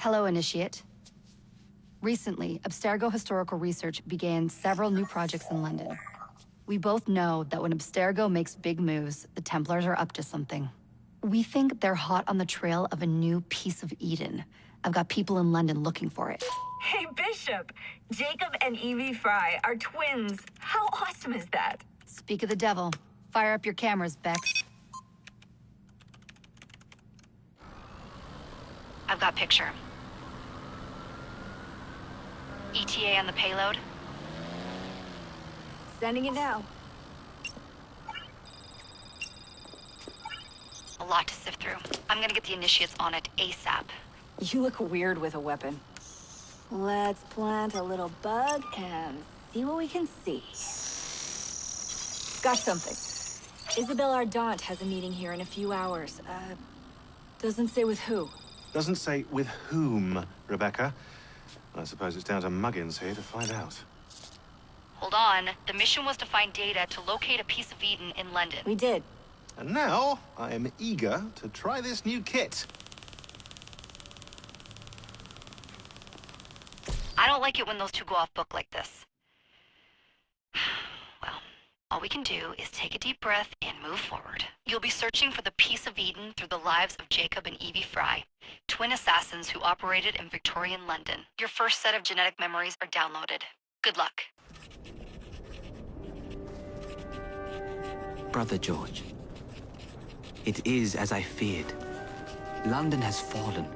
Hello, Initiate. Recently, Abstergo Historical Research began several new projects in London. We both know that when Abstergo makes big moves, the Templars are up to something. We think they're hot on the trail of a new piece of Eden. I've got people in London looking for it. Hey, Bishop! Jacob and Evie Fry are twins. How awesome is that? Speak of the devil. Fire up your cameras, Bex. I've got picture. ETA on the payload? Sending it now. A lot to sift through. I'm gonna get the Initiates on it ASAP. You look weird with a weapon. Let's plant a little bug and see what we can see. Got something. Isabel Ardant has a meeting here in a few hours. Doesn't say with who. Doesn't say with whom, Rebecca. I suppose it's down to Muggins here to find out. Hold on. The mission was to find data to locate a piece of Eden in London. We did. And now, I am eager to try this new kit. I don't like it when those two go off book like this. Well, all we can do is take a deep breath and move forward. You'll be searching for the piece of Eden through the lives of Jacob and Evie Fry, twin assassins who operated in Victorian London. Your first set of genetic memories are downloaded. Good luck. Brother George, it is as I feared. London has fallen.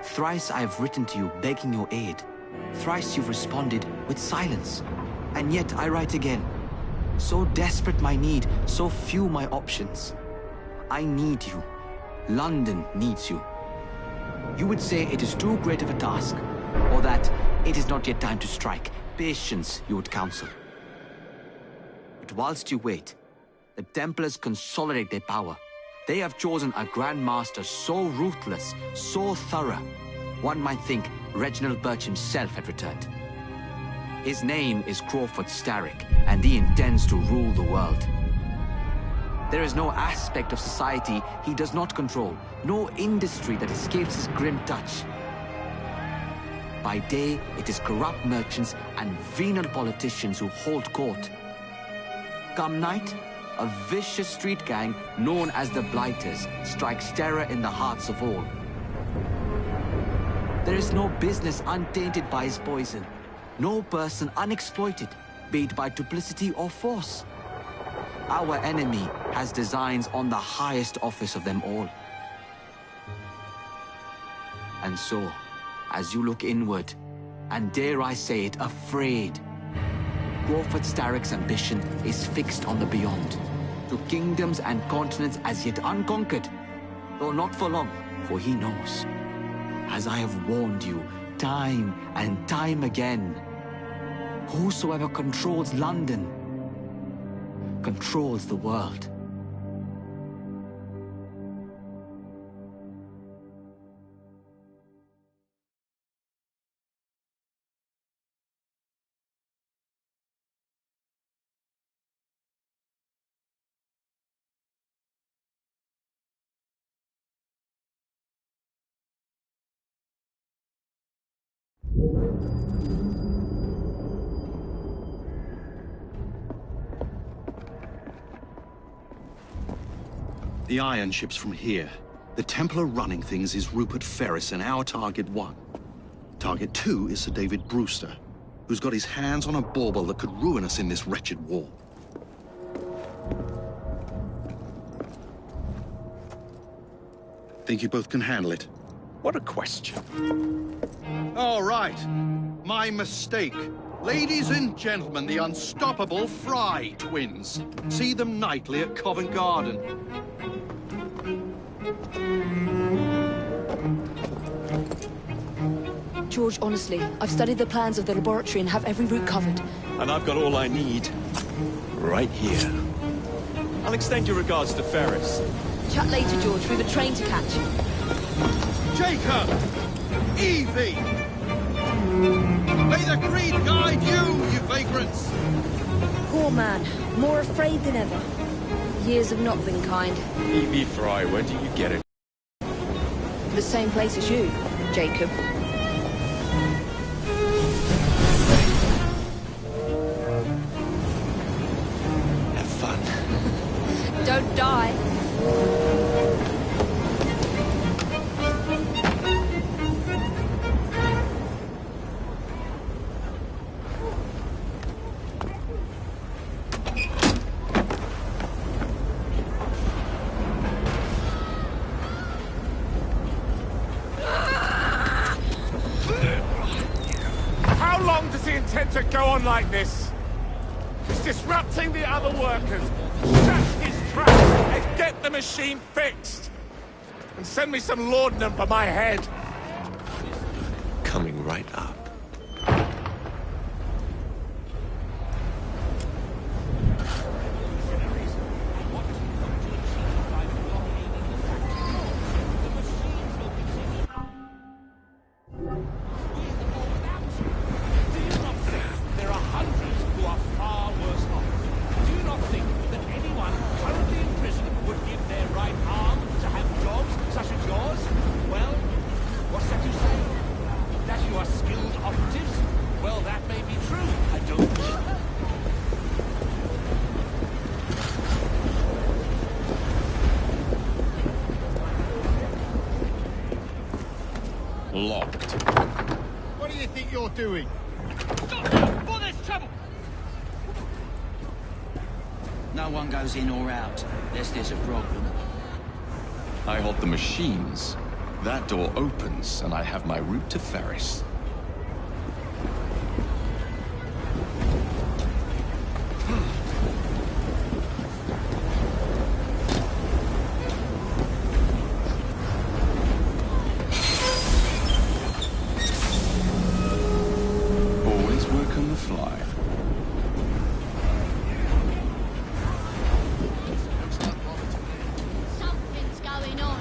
Thrice I have written to you begging your aid. Thrice you've responded with silence. And yet I write again. So desperate my need, so few my options. I need you. London needs you. You would say it is too great of a task, or that it is not yet time to strike. Patience, you would counsel. But whilst you wait, the Templars consolidate their power. They have chosen a Grand Master so ruthless, so thorough, one might think Reginald Birch himself had returned. His name is Crawford Starrick, and he intends to rule the world. There is no aspect of society he does not control, no industry that escapes his grim touch. By day, it is corrupt merchants and venal politicians who hold court. Come night, a vicious street gang known as the Blighters strikes terror in the hearts of all. There is no business untainted by his poison, no person unexploited, be it by duplicity or force. Our enemy has designs on the highest office of them all. And so, as you look inward, and dare I say it, afraid, Crawford Starrick's ambition is fixed on the beyond, to kingdoms and continents as yet unconquered, though not for long, for he knows, as I have warned you time and time again, whosoever controls London controls the world. The iron ship's from here. The Templar running things is Rupert Ferris and our target 1. Target 2 is Sir David Brewster, who's got his hands on a bauble that could ruin us in this wretched war. Think you both can handle it? What a question. All right. My mistake. Ladies and gentlemen, the unstoppable Fry twins. See them nightly at Covent Garden. George, honestly, I've studied the plans of the laboratory and have every route covered. And I've got all I need right here. I'll extend your regards to Ferris. Chat later, George. We've a train to catch. Jacob! Evie! May the creed guide you vagrants! Poor man. More afraid than ever. Years have not been kind. Evie Fry, where do you get it? The same place as you. Jacob. Have fun. Don't die. How long does he intend to go on like this? He's disrupting the other workers. Shut his trap and get the machine fixed. And send me some laudanum for my head. Coming right up. There are hundreds who are far worse off. Do you not think that anyone currently in prison would give their right arm to have jobs such as yours? Well, what's that you say? That you are skilled operatives? Well, that may be true. I don't believe it. Locked. What do you think you're doing? Stop now, before there's trouble! No one goes in or out, unless there's a problem. I hold the machines. That door opens, and I have my route to Ferris. Always work on the fly. Something's going on.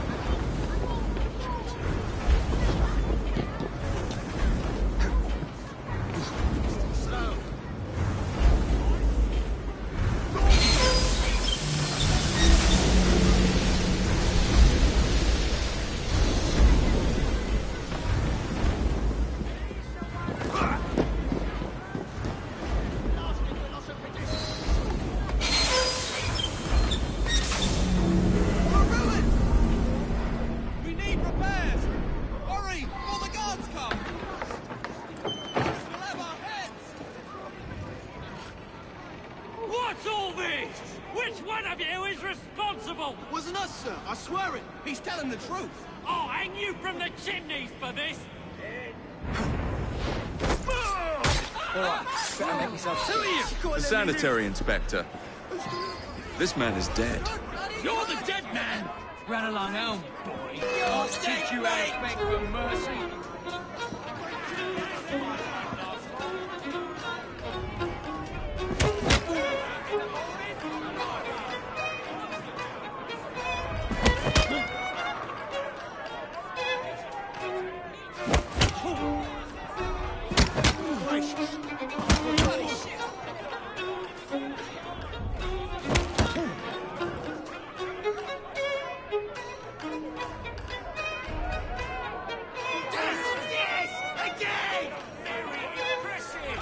We need repairs! Hurry, before the guards come! We'll have our heads! What's all this? Which one of you is responsible? Wasn't us, sir. I swear it. He's telling the truth. I'll hang you from the chimneys for this! The sanitary inspector. This man is dead. You're the dead man! Run along home, boy. I'll teach you how to beg for mercy. Again! Very impressive!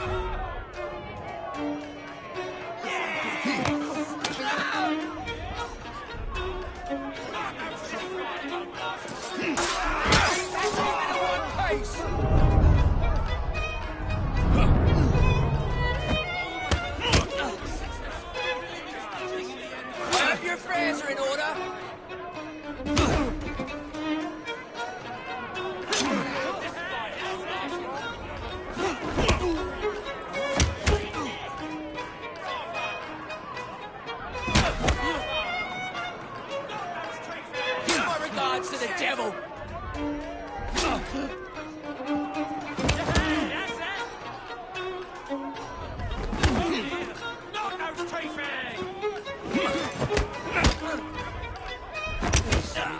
Your affairs are in order. My regards to the devil.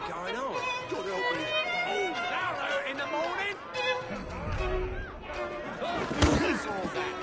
Going on? Good help me. Oh, now in the morning? What's all that?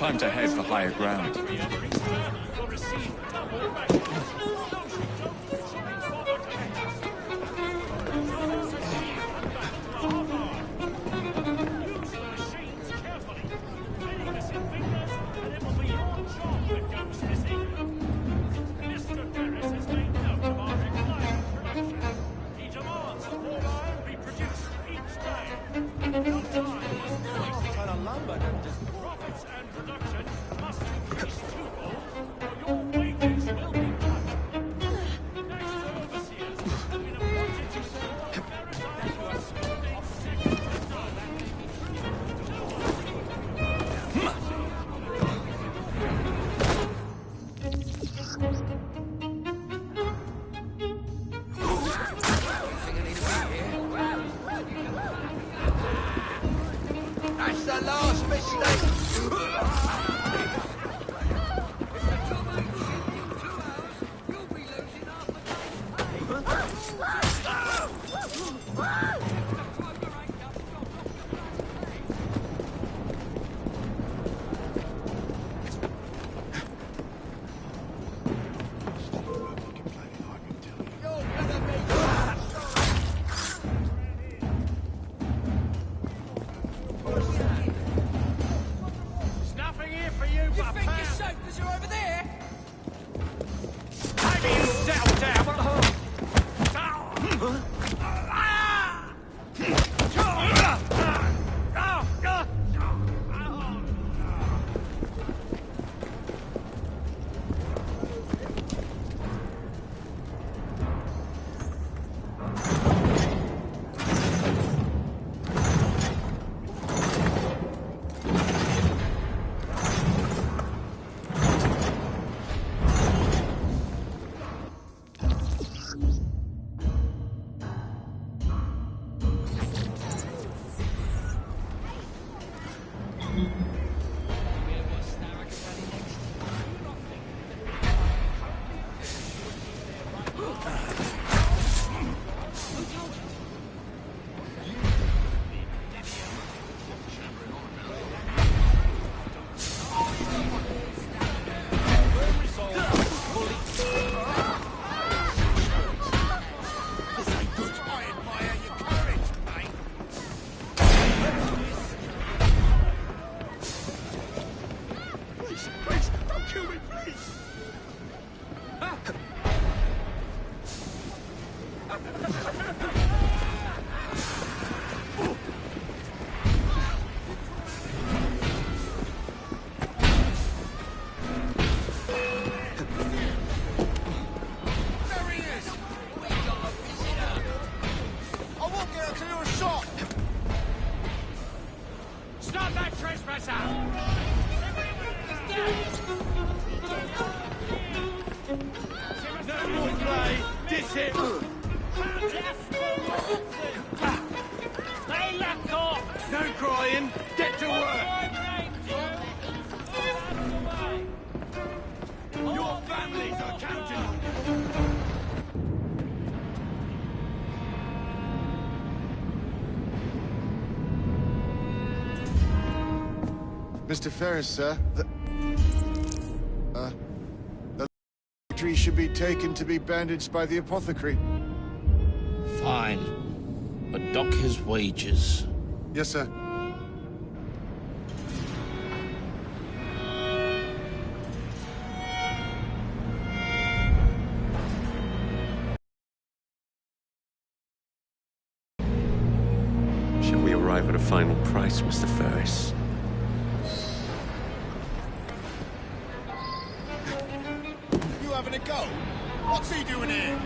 Time to head for higher ground. That's the last mistake. Mr. Ferris, sir, the tree should be taken to be bandaged by the apothecary. Fine. But dock his wages. Yes, sir. Shall we arrive at a final price, Mr. Ferris? You having a go? What's he doing here?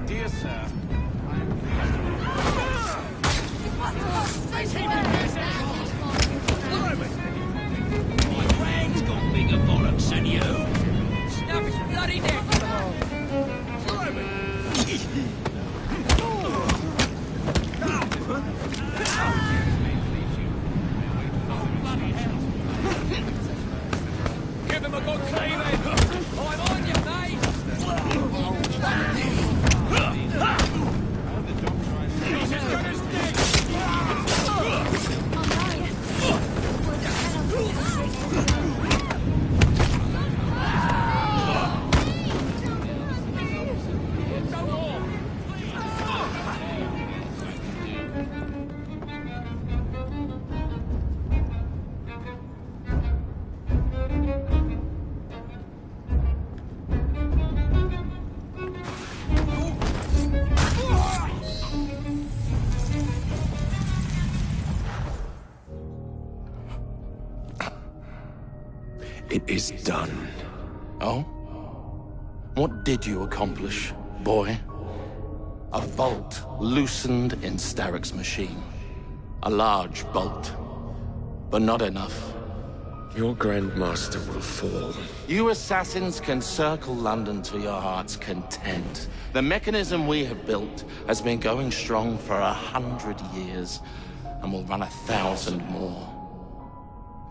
Dear sir, is done. Oh? What did you accomplish, boy? A bolt loosened in Starrick's machine. A large bolt, but not enough. Your Grandmaster will fall. You assassins can circle London to your heart's content. The mechanism we have built has been going strong for 100 years, and will run 1,000 more.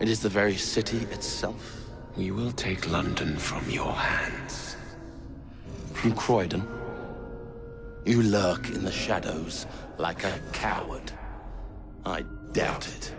It is the very city itself. We will take London from your hands. From Croydon? You lurk in the shadows like a coward. I doubt it.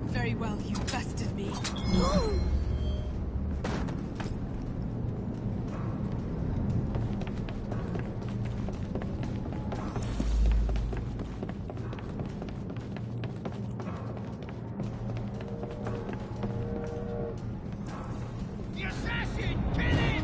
Very well, you bested me. The assassin! Kill him!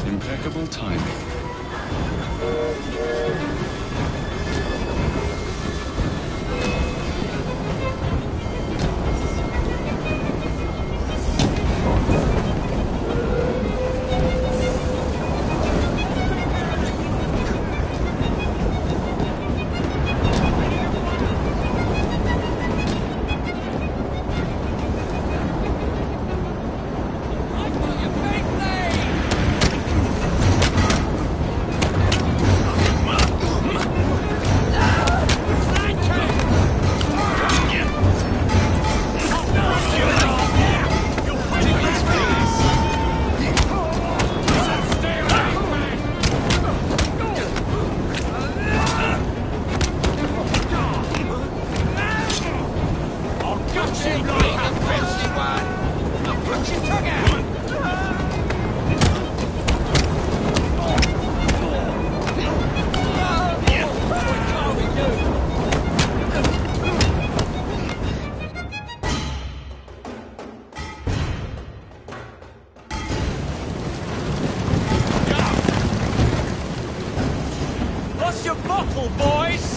Impeccable timing. What's your bottle, boys?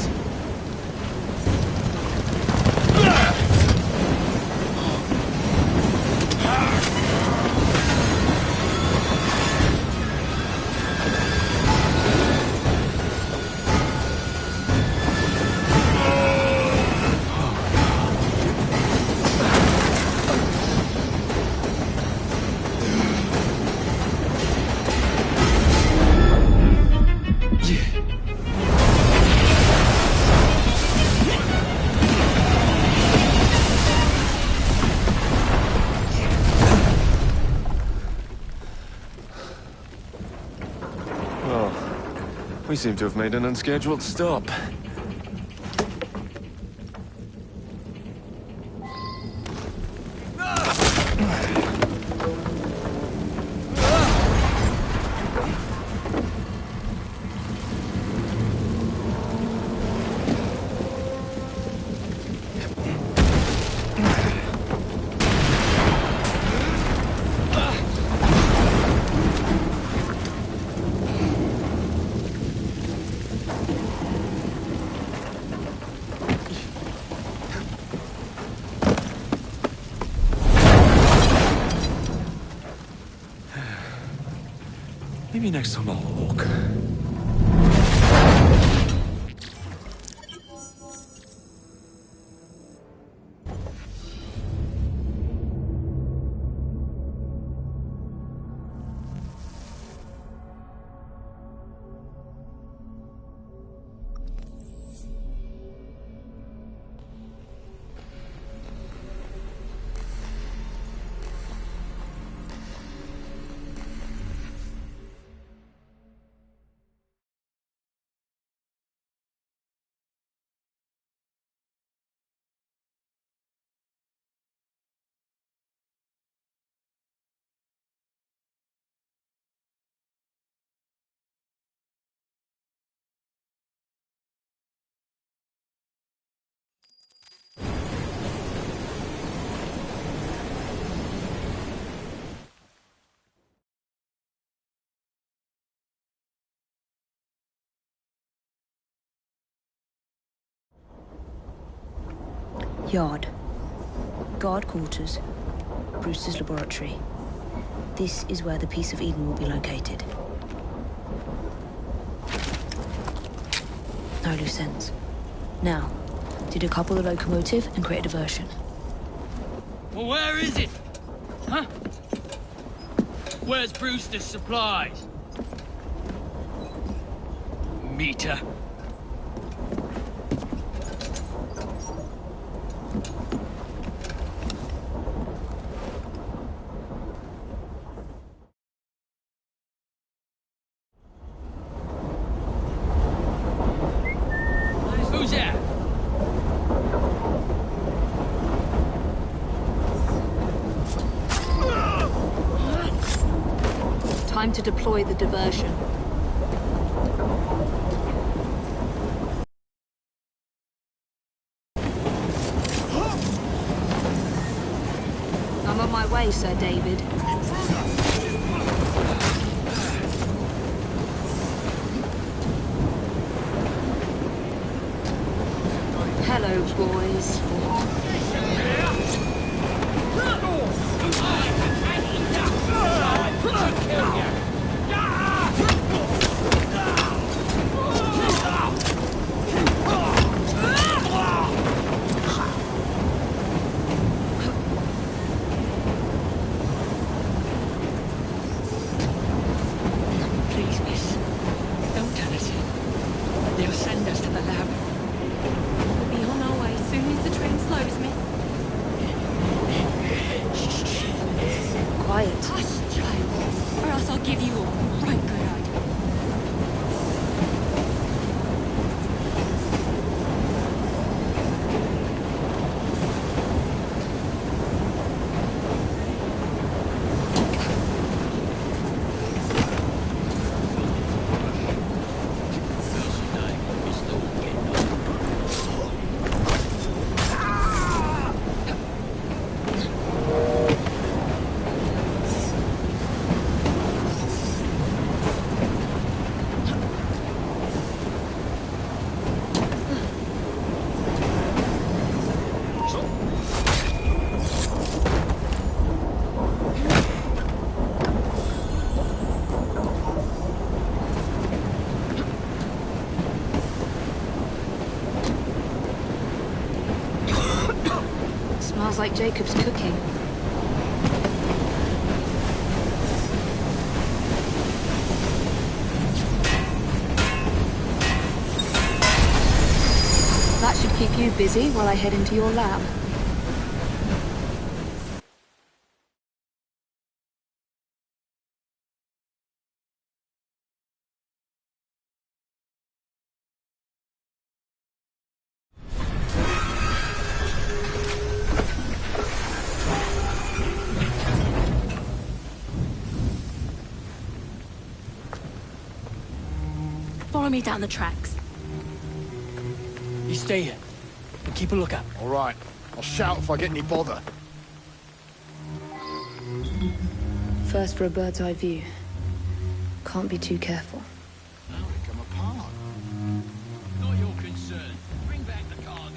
We seem to have made an unscheduled stop. Maybe next time I'll walk. Yard. Guard quarters. Brewster's laboratory. This is where the piece of Eden will be located. No loose ends. Now, to decouple the locomotive and create a diversion. Well, where is it? Huh? Where's Brewster's supplies? Meter. Who's that? Time to deploy the diversion. I'm on my way, Sir David. Hello, boys. Please, miss. Don't tell us. They'll send us to the lab. We'll be on our way soon as the train slows, miss. Quiet. Hush, child, or else I'll give you a right good idea. Smells like Jacob's cooking. That should keep you busy while I head into your lab. Follow me down the tracks. You stay here and keep a lookout. All right. I'll shout if I get any bother. First for a bird's eye view. Can't be too careful. Now we come apart. Not your concern. Bring back the cargo.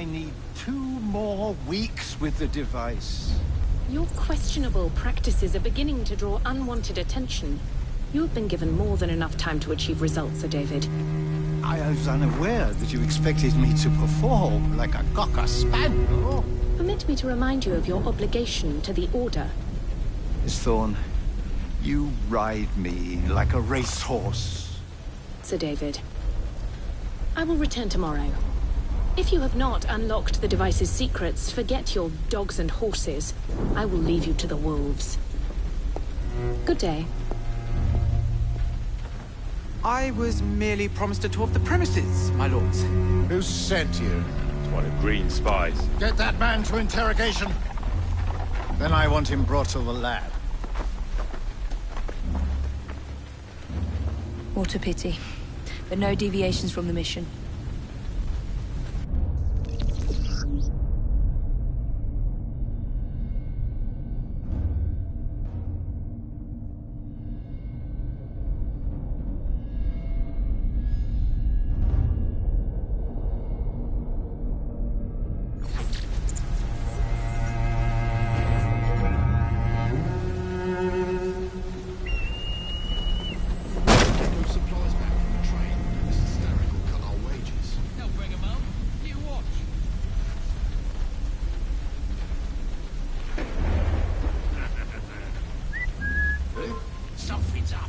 I need 2 more weeks with the device. Your questionable practices are beginning to draw unwanted attention. You have been given more than enough time to achieve results, Sir David. I was unaware that you expected me to perform like a cocker spaniel. Permit me to remind you of your obligation to the Order. Miss Thorne, you ride me like a racehorse. Sir David, I will return tomorrow. If you have not unlocked the device's secrets, forget your dogs and horses. I will leave you to the wolves. Good day. I was merely promised a tour of the premises, my lords. Who sent you? It's one of Green's spies. Get that man to interrogation. Then I want him brought to the lab. What a pity. But no deviations from the mission. Something's up.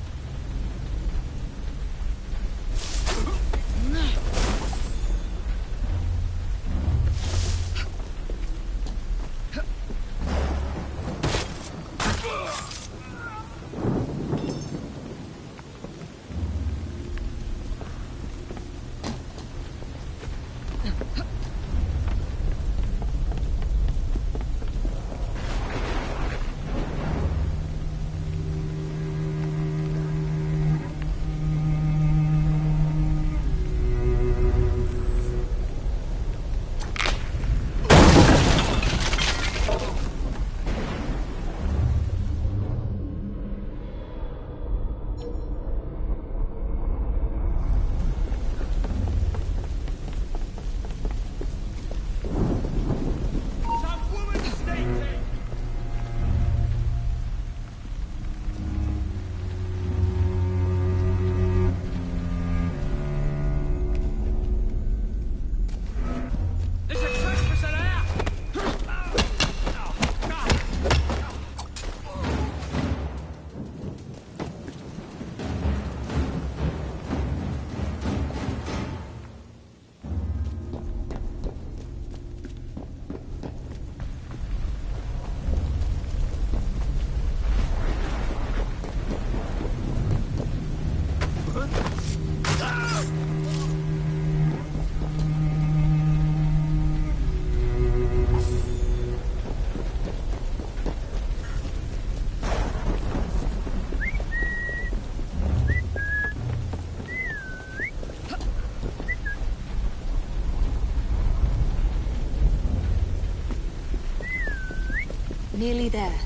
Nearly there.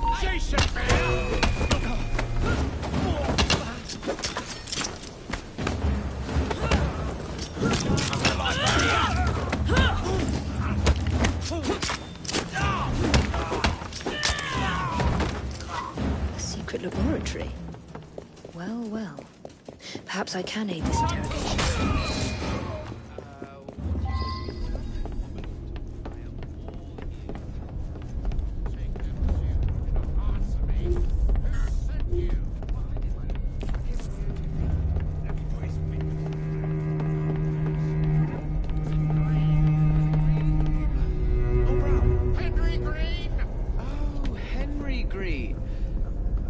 A secret laboratory. Well, well. Perhaps I can aid this interrogation.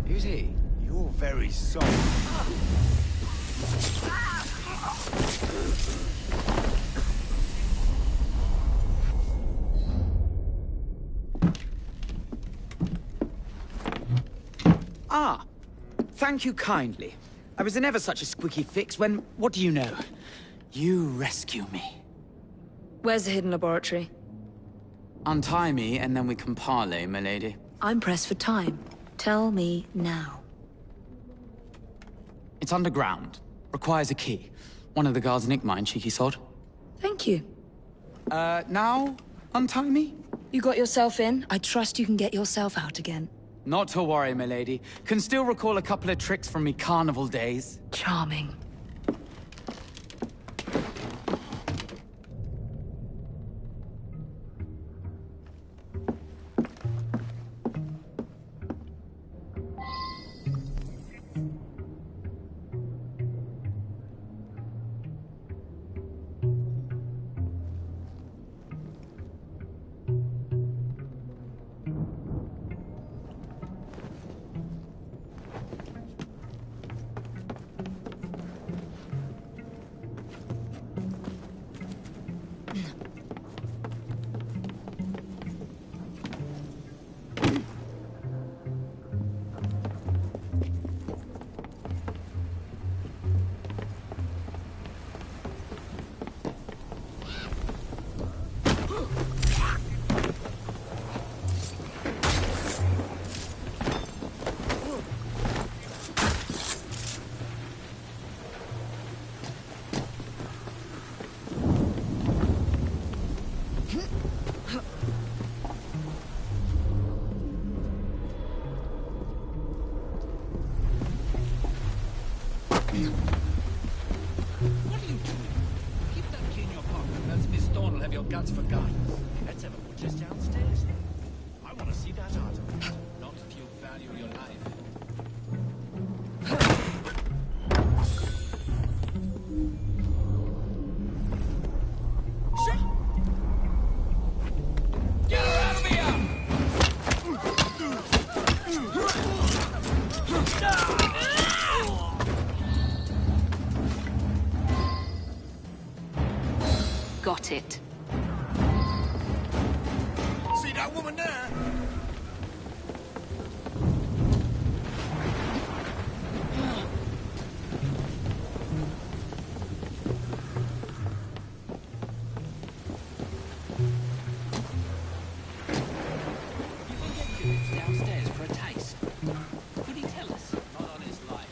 Who's he? You're very soft. Ah, thank you kindly. I was in ever such a squeaky fix when, what do you know? You rescue me. Where's the hidden laboratory? Untie me and then we can parley, my lady. I'm pressed for time. Tell me now. It's underground. Requires a key. One of the guards nicked mine, cheeky sod. Thank you. Now? Untie me? You got yourself in. I trust you can get yourself out again. Not to worry, milady. Can still recall a couple of tricks from me carnival days. Charming. What are you doing? Keep that key in your pocket, else Miss Dawn will have your guts for guidance. Let's have a butcher's downstairs then. I want to see that artifact, not if you value your life. Get her out of here! Got it. See that woman there? Downstairs for a taste. Could he tell us? Not on his life.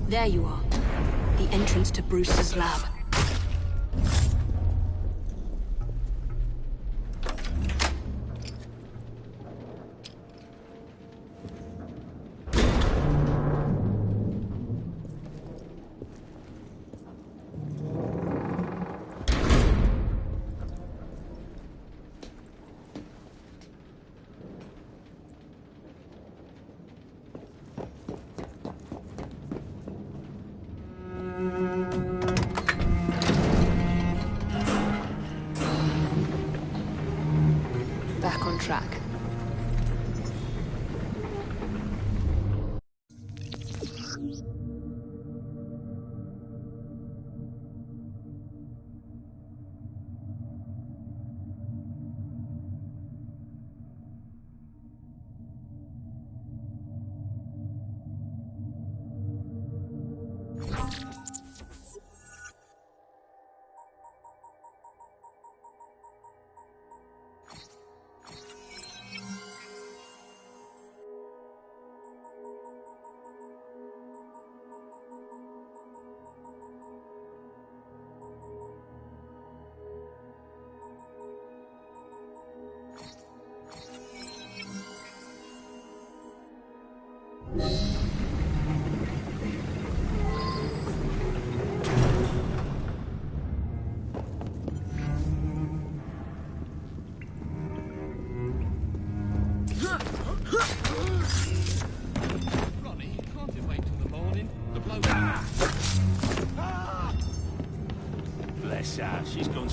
There you are. The entrance to Bruce's lab. Back on track.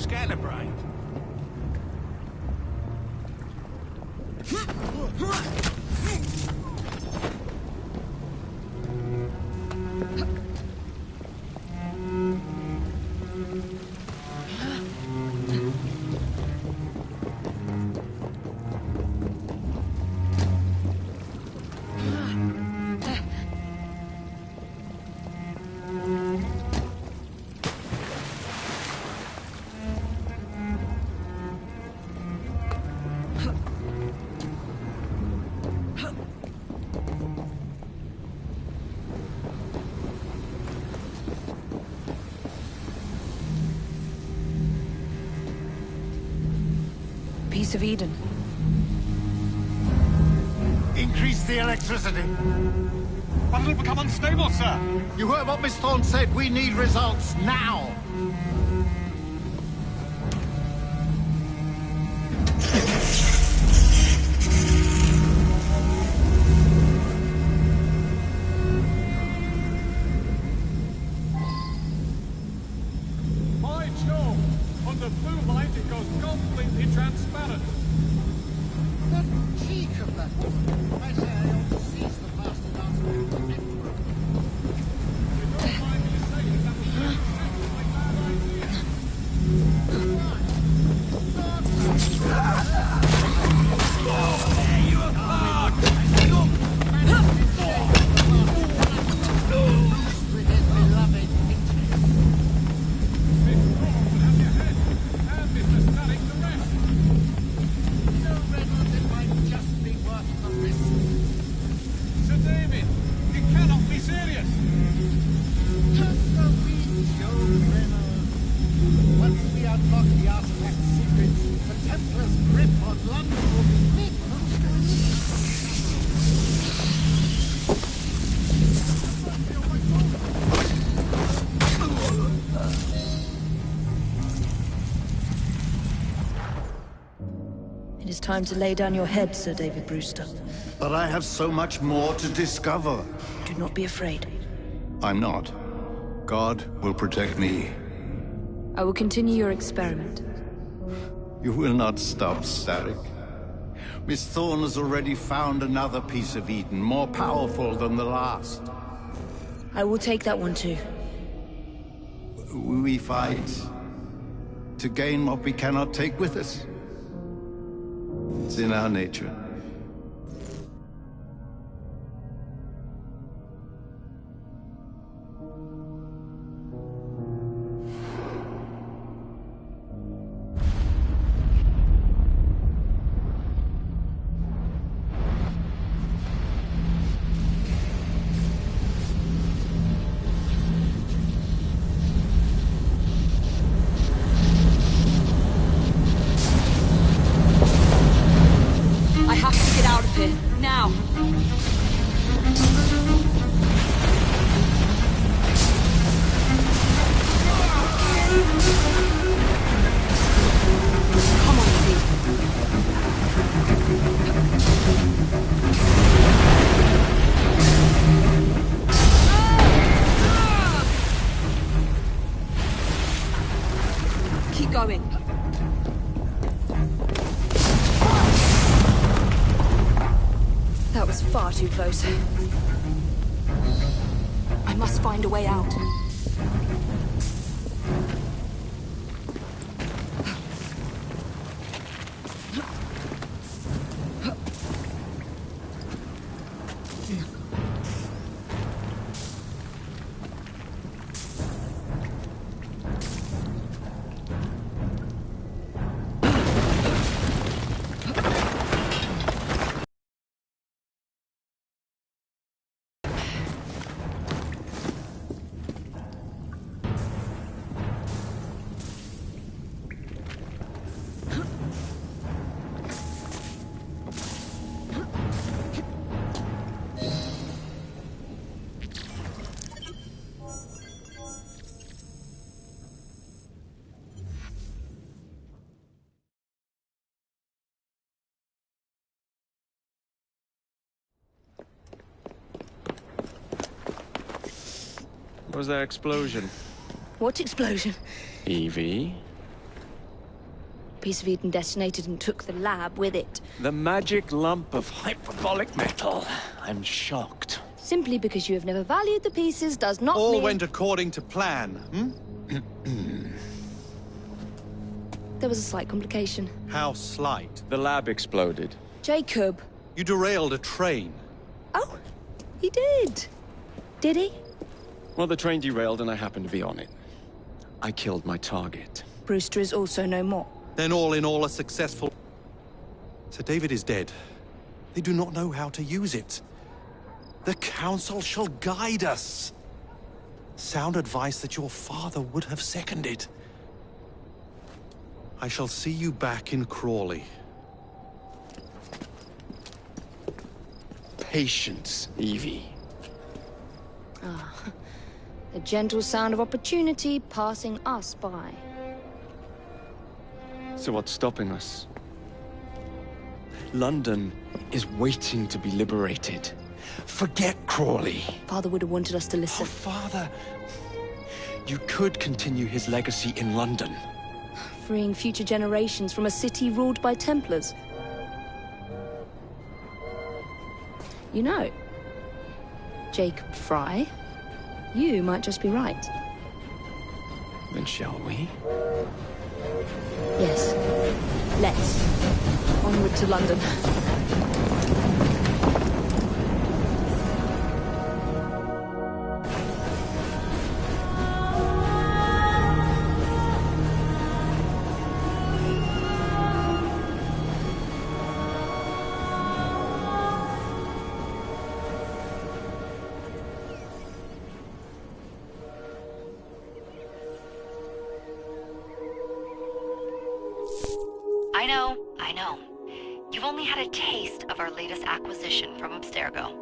scatterbrained. Piece of Eden. Increase the electricity. But it'll become unstable, sir. You heard what Miss Thorne said. We need results now. By Jove! On the blue light, it goes completely transparent. The cheek of that woman. I say I ought to seize the bastard out of the network. Don't mind me saying that was very simple, my bad idea. Sir David, you cannot be serious. Just a wee joke, Reynolds. Once we unlock the artifact secrets, the Templars' grip on London will be big. It is time to lay down your head, Sir David Brewster. But I have so much more to discover. Do not be afraid. I'm not. God will protect me. I will continue your experiment. You will not stop, Starrick. Miss Thorne has already found another piece of Eden, more powerful than the last. I will take that one too. We fight to gain what we cannot take with us. It's in our nature. I have to get out of here, now! Come on, Steve. Keep going. That was far too close. I must find a way out. Was there explosion? What explosion? Evie? piece of Eden detonated and took the lab with it. The magic lump of hyperbolic metal. I'm shocked. Simply because you have never valued the pieces does not All mean... went according to plan, hmm? There was a slight complication. How slight? The lab exploded. Jacob. You derailed a train. Oh, he did. Did he? Well, the train derailed and I happened to be on it. I killed my target. Brewster is also no more. Then all in all, a successful... Sir David is dead. They do not know how to use it. The Council shall guide us. Sound advice that your father would have seconded. I shall see you back in Crawley. Patience, Evie. Ah, the gentle sound of opportunity passing us by. So what's stopping us? London is waiting to be liberated. Forget Crawley. Father would have wanted us to listen. Oh, Father. You could continue his legacy in London. Freeing future generations from a city ruled by Templars. You know, Jacob Fry, you might just be right. Then shall we? Yes. Let's. Onward to London. I know. You've only had a taste of our latest acquisition from Abstergo.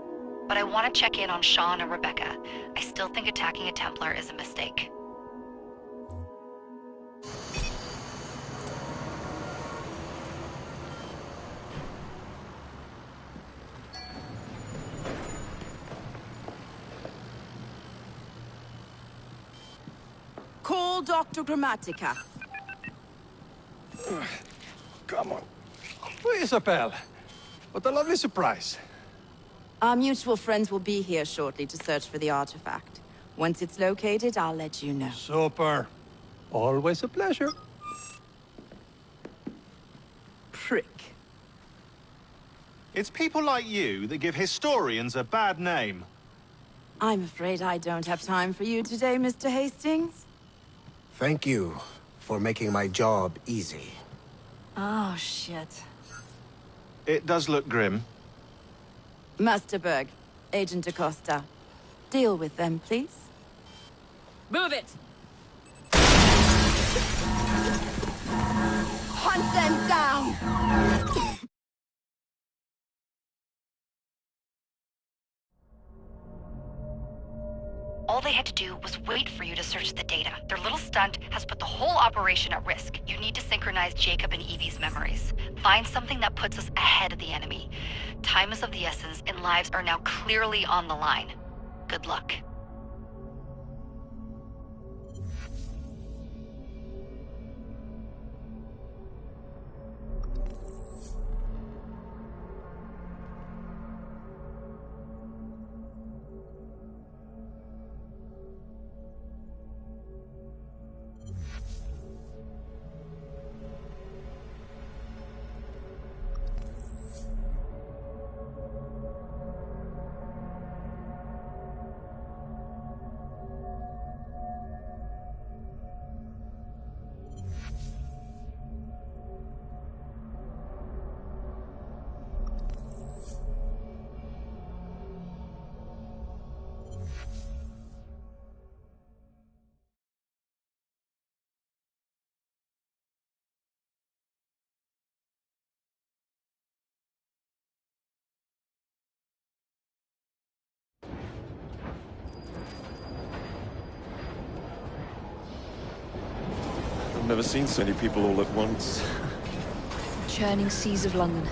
But I want to check in on Sean and Rebecca. I still think attacking a Templar is a mistake. Call Dr. Grammatica. Come on. Isabel. What a lovely surprise. Our mutual friends will be here shortly to search for the artifact. Once it's located, I'll let you know. Super. Always a pleasure. Prick. It's people like you that give historians a bad name. I'm afraid I don't have time for you today, Mr. Hastings. Thank you for making my job easy. Oh, shit. It does look grim. Master Berg, Agent Acosta. Deal with them, please. Move it! Hunt them down! All they had to do was wait for you to search the data. Their little stunt has put the whole operation at risk. You need to synchronize Jacob and Evie's memories. Find something that puts us ahead of the enemy. Time is of the essence, and lives are now clearly on the line. Good luck. I've never seen so many people all at once. Churning seas of London.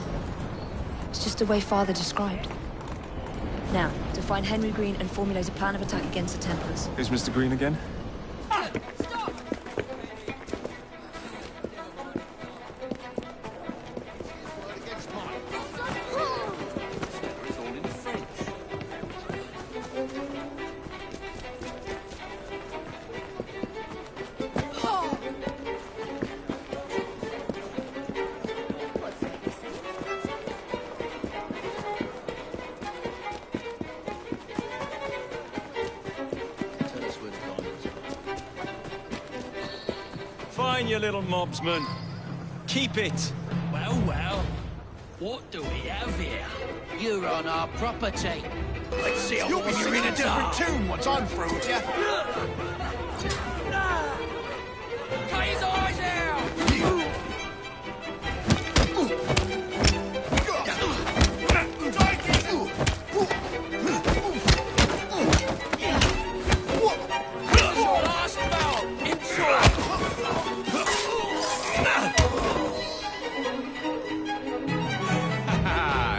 It's just the way Father described. Now, to find Henry Green and formulate a plan of attack against the Templars. Who's Mr. Green again? mine, you little mobsman. Keep it. Well, well. What do we have here? You're on our property. Let's see how you're in a different tune once I'm through with you. Cut his eyes out! Your last bout!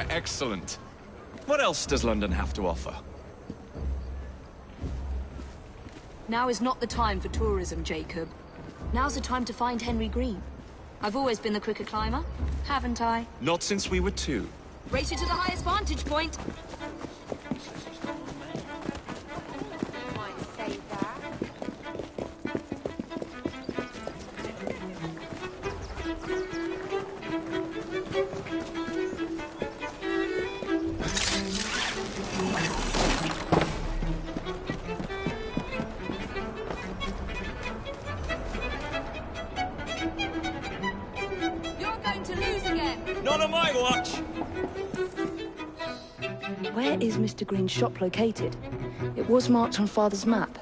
Excellent. What else does London have to offer? Now is not the time for tourism, Jacob. Now's the time to find Henry Green. I've always been the quicker climber, haven't I? Not since we were 2. Race you to the highest vantage point. Not on my watch! Where is Mr. Green's shop located? It was marked on Father's map.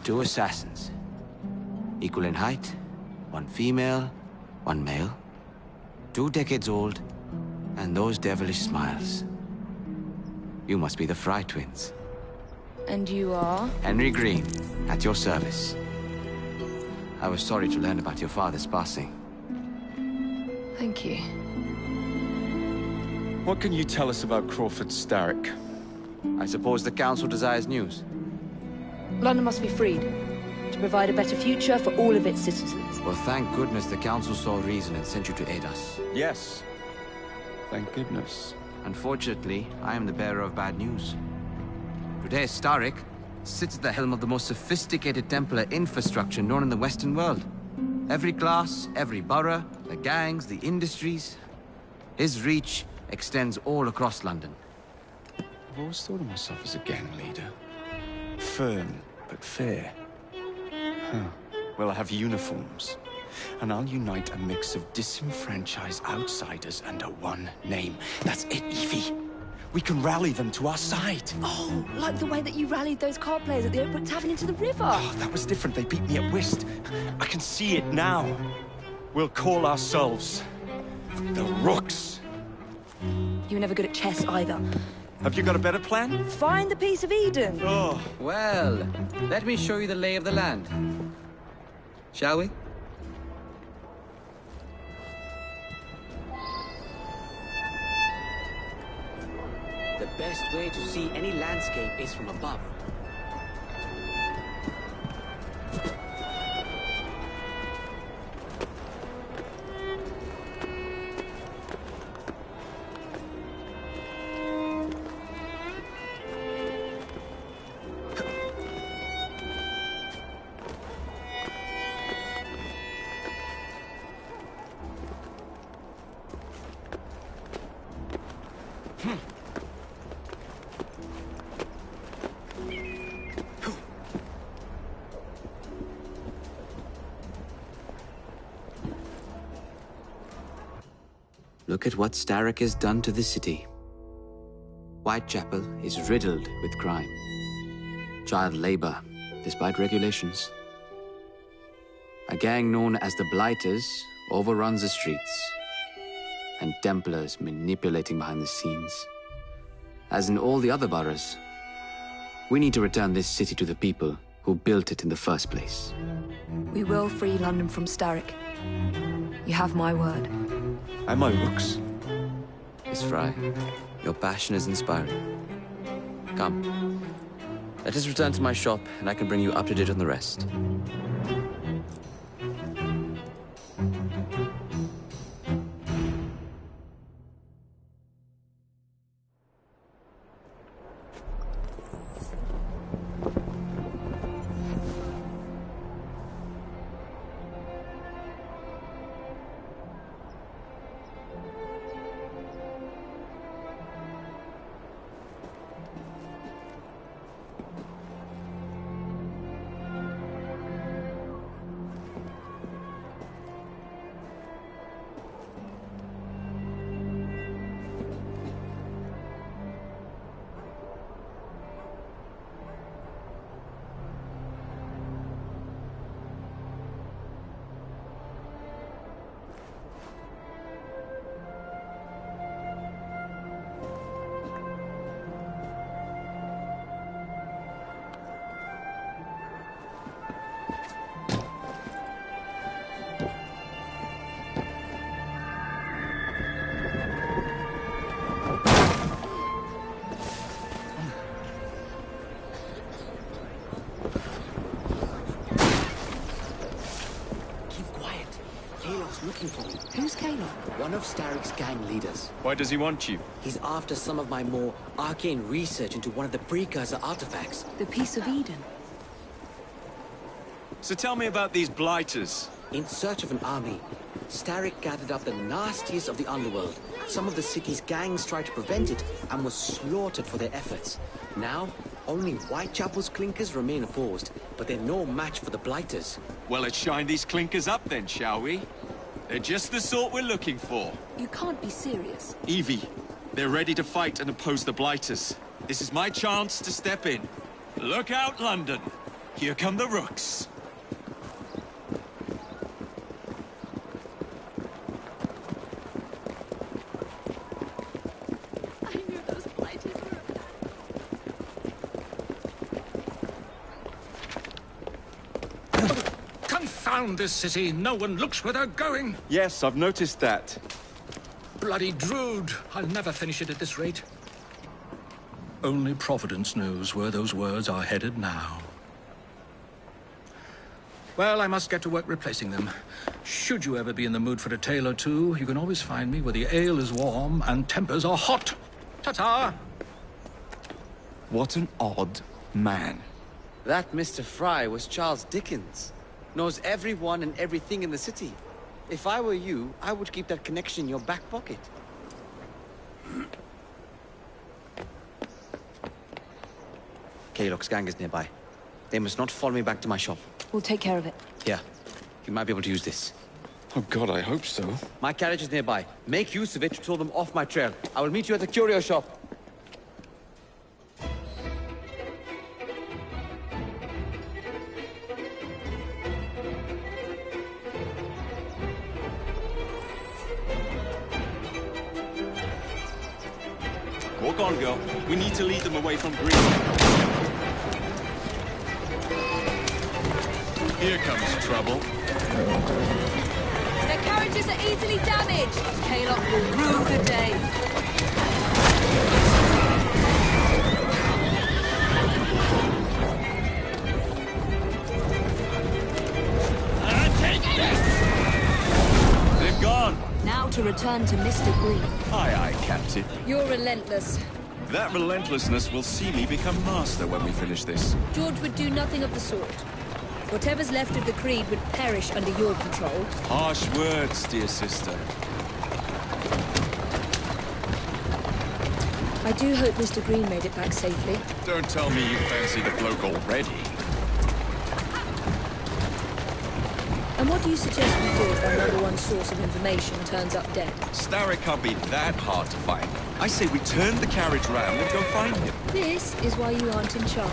2 assassins. Equal in height, 1 female, 1 male. 2 decades old, and those devilish smiles. You must be the Fry twins. And you are? Henry Green, at your service. I was sorry to learn about your father's passing. Thank you. What can you tell us about Crawford Starrick? I suppose the Council desires news. London must be freed, to provide a better future for all of its citizens. Well, thank goodness the Council saw reason and sent you to aid us. Yes. Thank goodness. Unfortunately, I am the bearer of bad news. Today, Starrick sits at the helm of the most sophisticated Templar infrastructure known in the Western world. Every class, every borough, the gangs, the industries. His reach extends all across London. I've always thought of myself as a gang leader. Firm, but fair. Huh. Well, I have uniforms. And I'll unite a mix of disenfranchised outsiders under one name. That's it, Evie. We can rally them to our side. Oh, like the way that you rallied those card players at the Oakwood Tavern into the river. Oh, that was different. They beat me at whist. I can see it now. We'll call ourselves the Rooks. You were never good at chess either. Have you got a better plan? Find the piece of Eden. Oh. Well, let me show you the lay of the land. Shall we? The best way to see any landscape is from above. Look at what Starrick has done to the city. Whitechapel is riddled with crime. Child labor, despite regulations. A gang known as the Blighters overruns the streets. And Templars manipulating behind the scenes. As in all the other boroughs, we need to return this city to the people who built it in the first place. We will free London from Starrick. You have my word. And my Rooks. Miss Fry, your passion is inspiring. Come. Let us return to my shop, and I can bring you up to date on the rest. looking for. Who's Caleb? One of Starrick's gang leaders. Why does he want you? He's after some of my more arcane research into one of the precursor artifacts. The Piece of Eden. So tell me about these blighters. In search of an army, Starrick gathered up the nastiest of the underworld. Some of the city's gangs tried to prevent it and were slaughtered for their efforts. Now, only Whitechapel's clinkers remain opposed, but they're no match for the blighters. Well, let's shine these clinkers up then, shall we? They're just the sort we're looking for. You can't be serious. Evie, they're ready to fight and oppose the blighters. This is my chance to step in. Look out, London. Here come the rooks. Confound this city! No one looks where they're going! Yes, I've noticed that. Bloody Drood! I'll never finish it at this rate. Only Providence knows where those words are headed now. Well, I must get to work replacing them. Should you ever be in the mood for a tale or two, you can always find me where the ale is warm and tempers are hot. Ta-ta! What an odd man. That Mr. Fry was Charles Dickens. Knows everyone and everything in the city. If I were you, I would keep that connection in your back pocket. Kaylock's gang is nearby. They must not follow me back to my shop. We'll take care of it. Here, you might be able to use this. Oh God, I hope so. My carriage is nearby. Make use of it to throw them off my trail. I will meet you at the curio shop. Walk on, girl. We need to lead them away from Green. Here comes trouble. Their carriages are easily damaged. Kaylock will rue the day. Take this! They've gone. Now to return to Mr. Green. Aye, aye, Captain. You're relentless. That relentlessness will see me become master when we finish this. George would do nothing of the sort. Whatever's left of the Creed would perish under your control. Harsh words, dear sister. I do hope Mr. Green made it back safely. Don't tell me you fancy the bloke already. And what do you suggest we do if our number one source of information turns up dead? Starrick can't be that hard to find. I say we turn the carriage round and go find him. This is why you aren't in charge.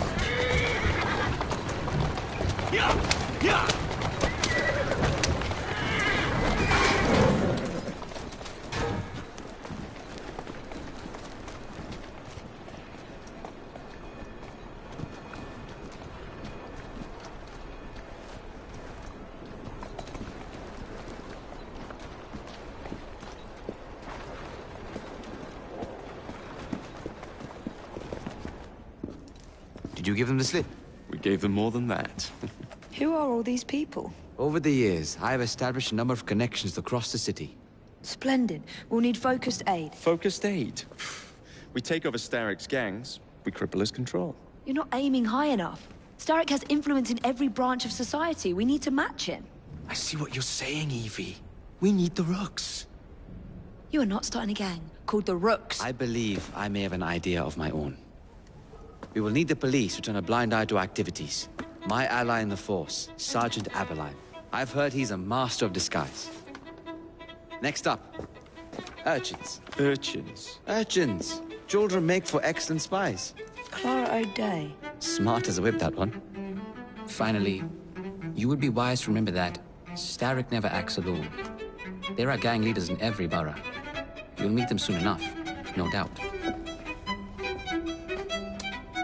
Yeah! Yeah! Did you give them the slip? We gave them more than that. Who are all these people? Over the years, I have established a number of connections across the city. Splendid. We'll need focused aid. Focused aid? We take over Starrick's gangs, we cripple his control. You're not aiming high enough. Starrick has influence in every branch of society. We need to match him. I see what you're saying, Evie. We need the rooks. You are not starting a gang called the Rooks. I believe I may have an idea of my own. We will need the police to turn a blind eye to activities. My ally in the force, Sergeant Aberline. I've heard he's a master of disguise. Next up, urchins. Urchins? Urchins. Children make for excellent spies. Clara O'Day. Smart as a whip, that one. Finally, you would be wise to remember that Starrick never acts alone. There are gang leaders in every borough. You'll meet them soon enough, no doubt.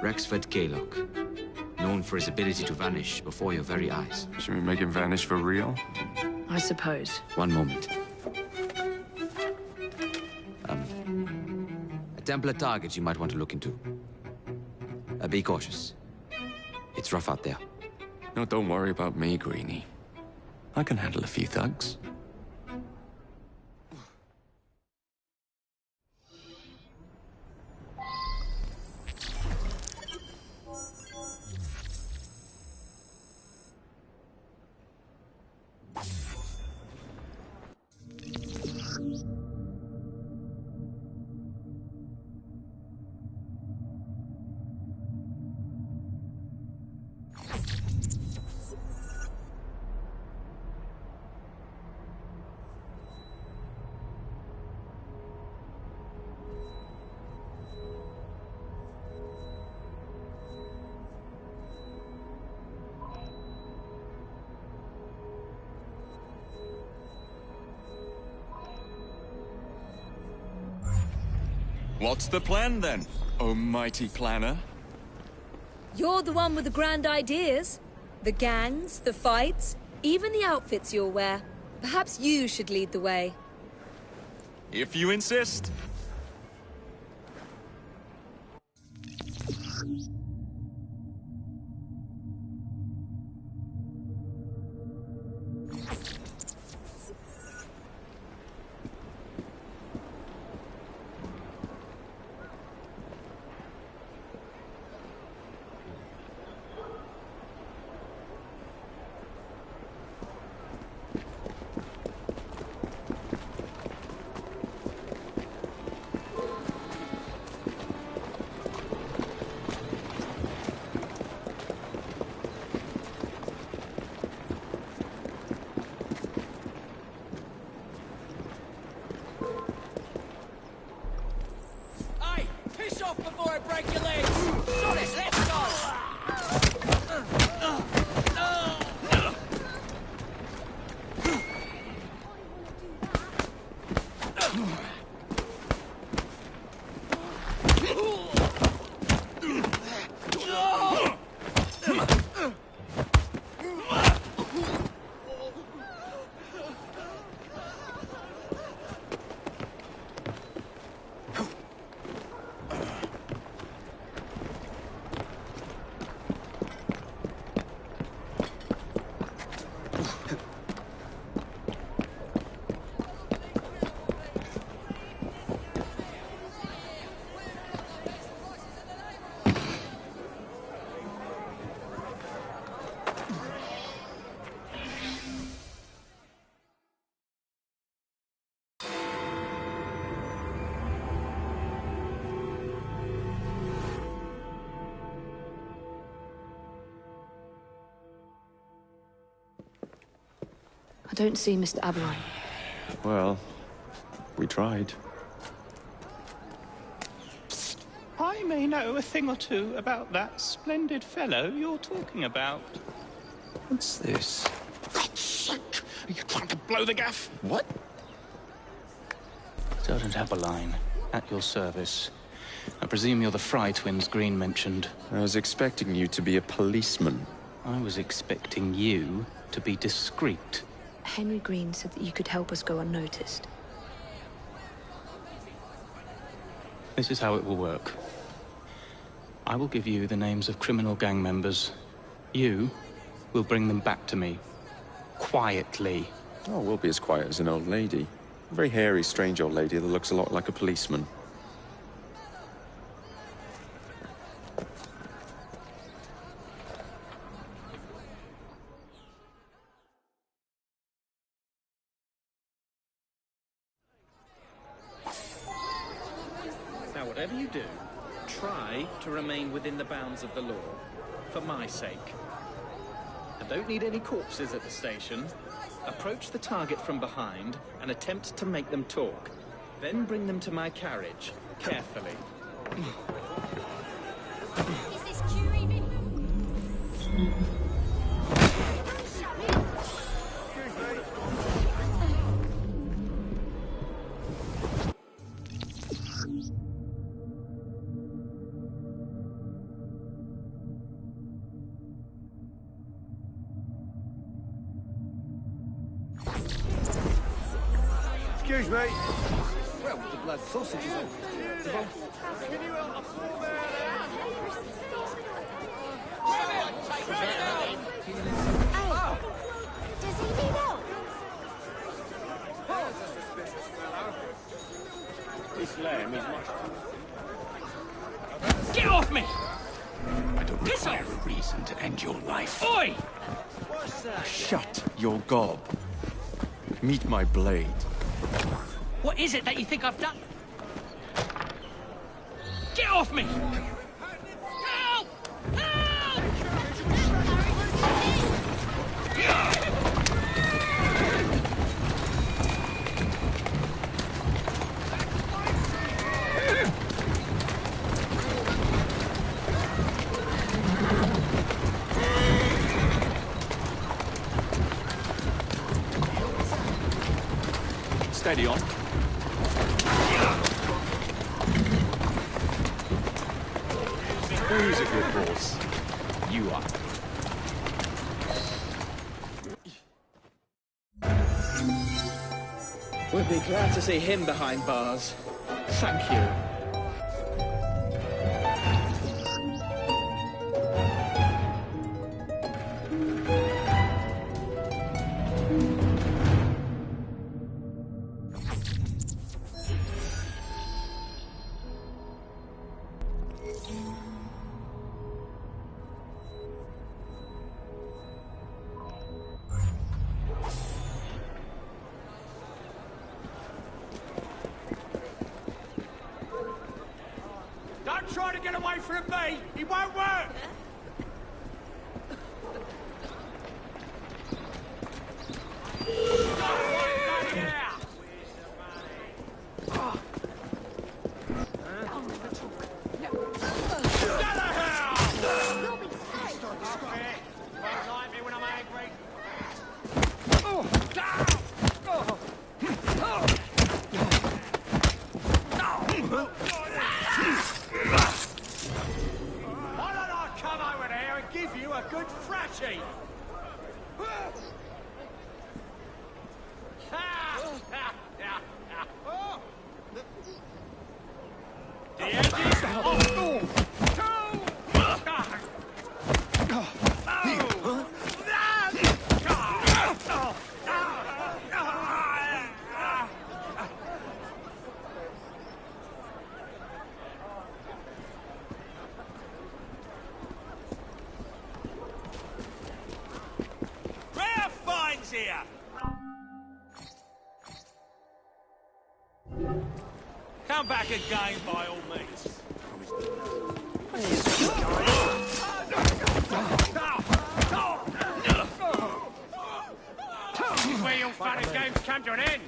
Rexford Kaylock, known for his ability to vanish before your very eyes. Should we make him vanish for real? I suppose. One moment. A Templar target you might want to look into. Be cautious. It's rough out there. No, don't worry about me, Greenie. I can handle a few thugs. What's the plan then, oh mighty planner? You're the one with the grand ideas. The gangs, the fights, even the outfits you'll wear. Perhaps you should lead the way. If you insist. Before I break your legs! Sorry, let's go! I don't see Mr. Aberron. Well, we tried. I may know a thing or two about that splendid fellow you're talking about. What's this? God's sake! Are you trying to blow the gaff? What? Sergeant Aberline, at your service. I presume you're the Fry twins Green mentioned. I was expecting you to be a policeman. I was expecting you to be discreet. Henry Green said that you could help us go unnoticed. This is how it will work. I will give you the names of criminal gang members. You will bring them back to me. Quietly. Oh, we'll be as quiet as an old lady. A very hairy, strange old lady that looks a lot like a policeman. Now, whatever you do, try to remain within the bounds of the law, for my sake. I don't need any corpses at the station. Approach the target from behind and attempt to make them talk. Then bring them to my carriage, carefully. Is this queue even? Excuse me. Well, the blood sausage is unacceptable. Can you help a poor man Oh, does he need help? There's a suspicious fellow. This lamb is much... Get off me! I don't require a reason to end your life. Oi! What's that? Shut your gob. Meet my blade. What is it that you think I've done? Get off me! Help! Help! Steady on. Who's a good horse? You are. We'd be glad to see him behind bars. Thank you. Don't try to get away from me! It won't work! Why don't I come over there and give you a good thrashing? The edges Rare finds here! Come back again by all means. This is where your fun and games come to an end.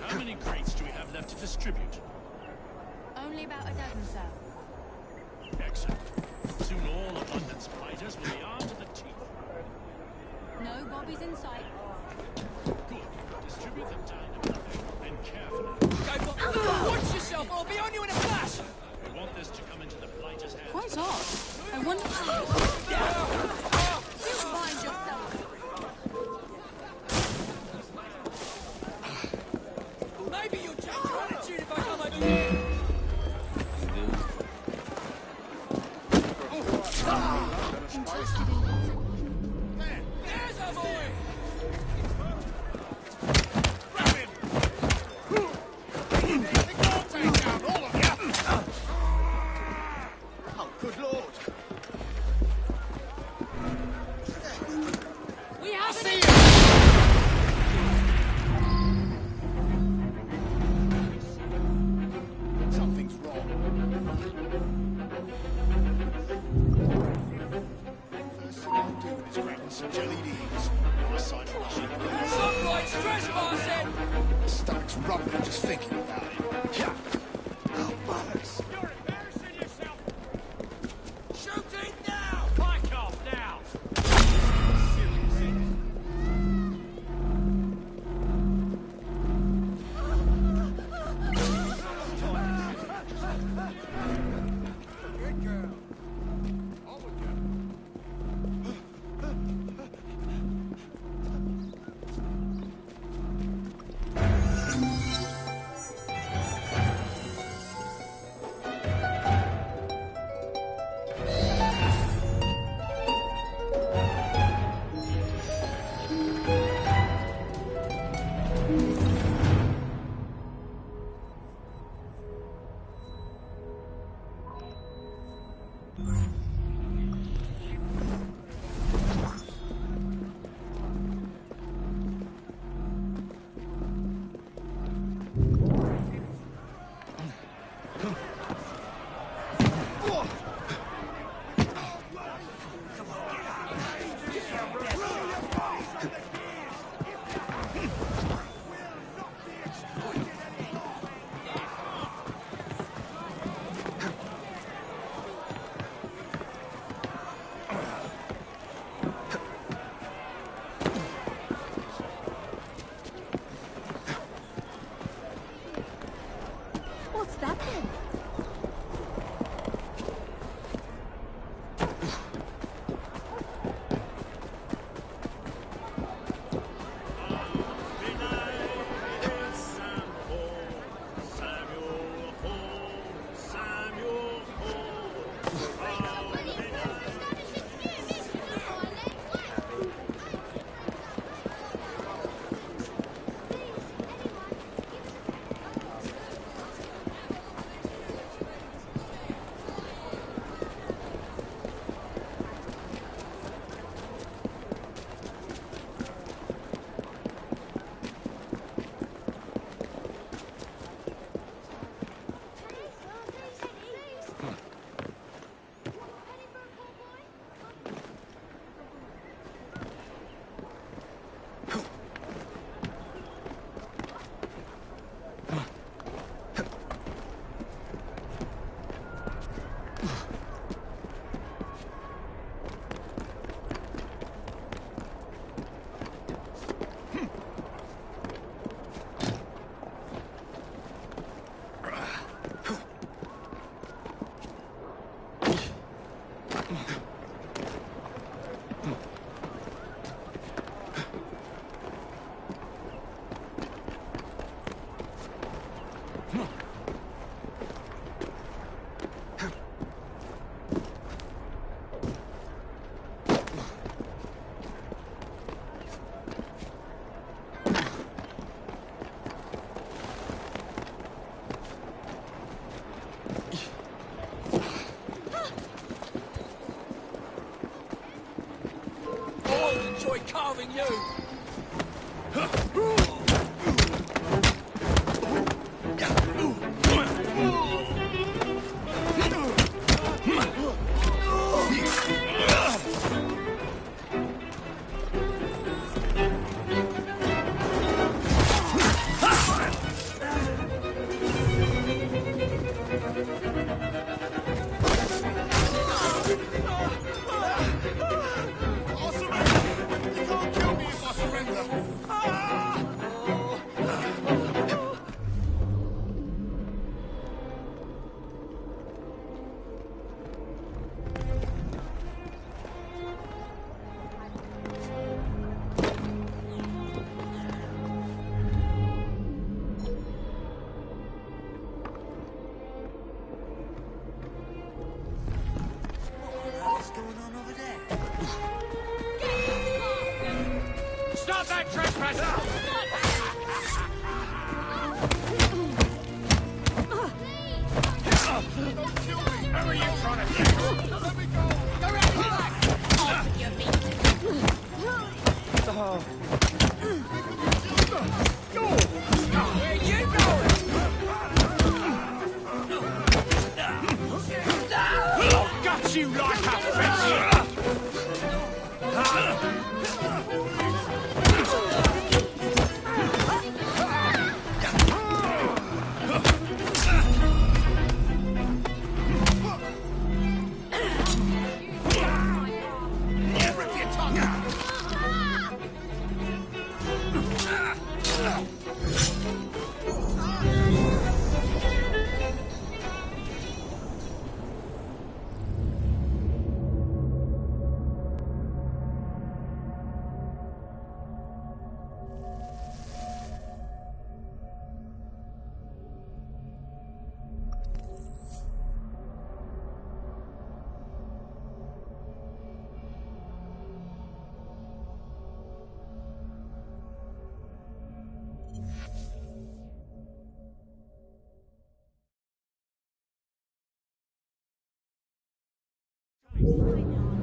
How many crates do we have left to distribute? Only about a dozen, sir. Excellent. Soon all of London's blighters will be armed to the teeth. No bobbies in sight. Good. Distribute them down the building, and carefully. Watch yourself, I'll be on you in a flash! We want this to come into the blighters' hands. Quite odd. I wonder... You find yourself. Maybe you'll change your attitude if I come over here. There's our boy! Grab him! Take down all of you! Oh, good lord! We have see it! Something's wrong. First thing I'm doing is grabbing some jellied eels. My side of Russian. Sunlight's trespassing! My stomach's rumbling just thinking about it. Yeah. Oh, bollocks. You're embarrassing yourself! Shoot it now! Pike off now! Good girl. Enjoy carving you! Stop that trespasser! Don't kill me! Who are you trying to do? Let me go! Go around the back! I'll put your meat. Go! Where you going? I'll gut you like a fish!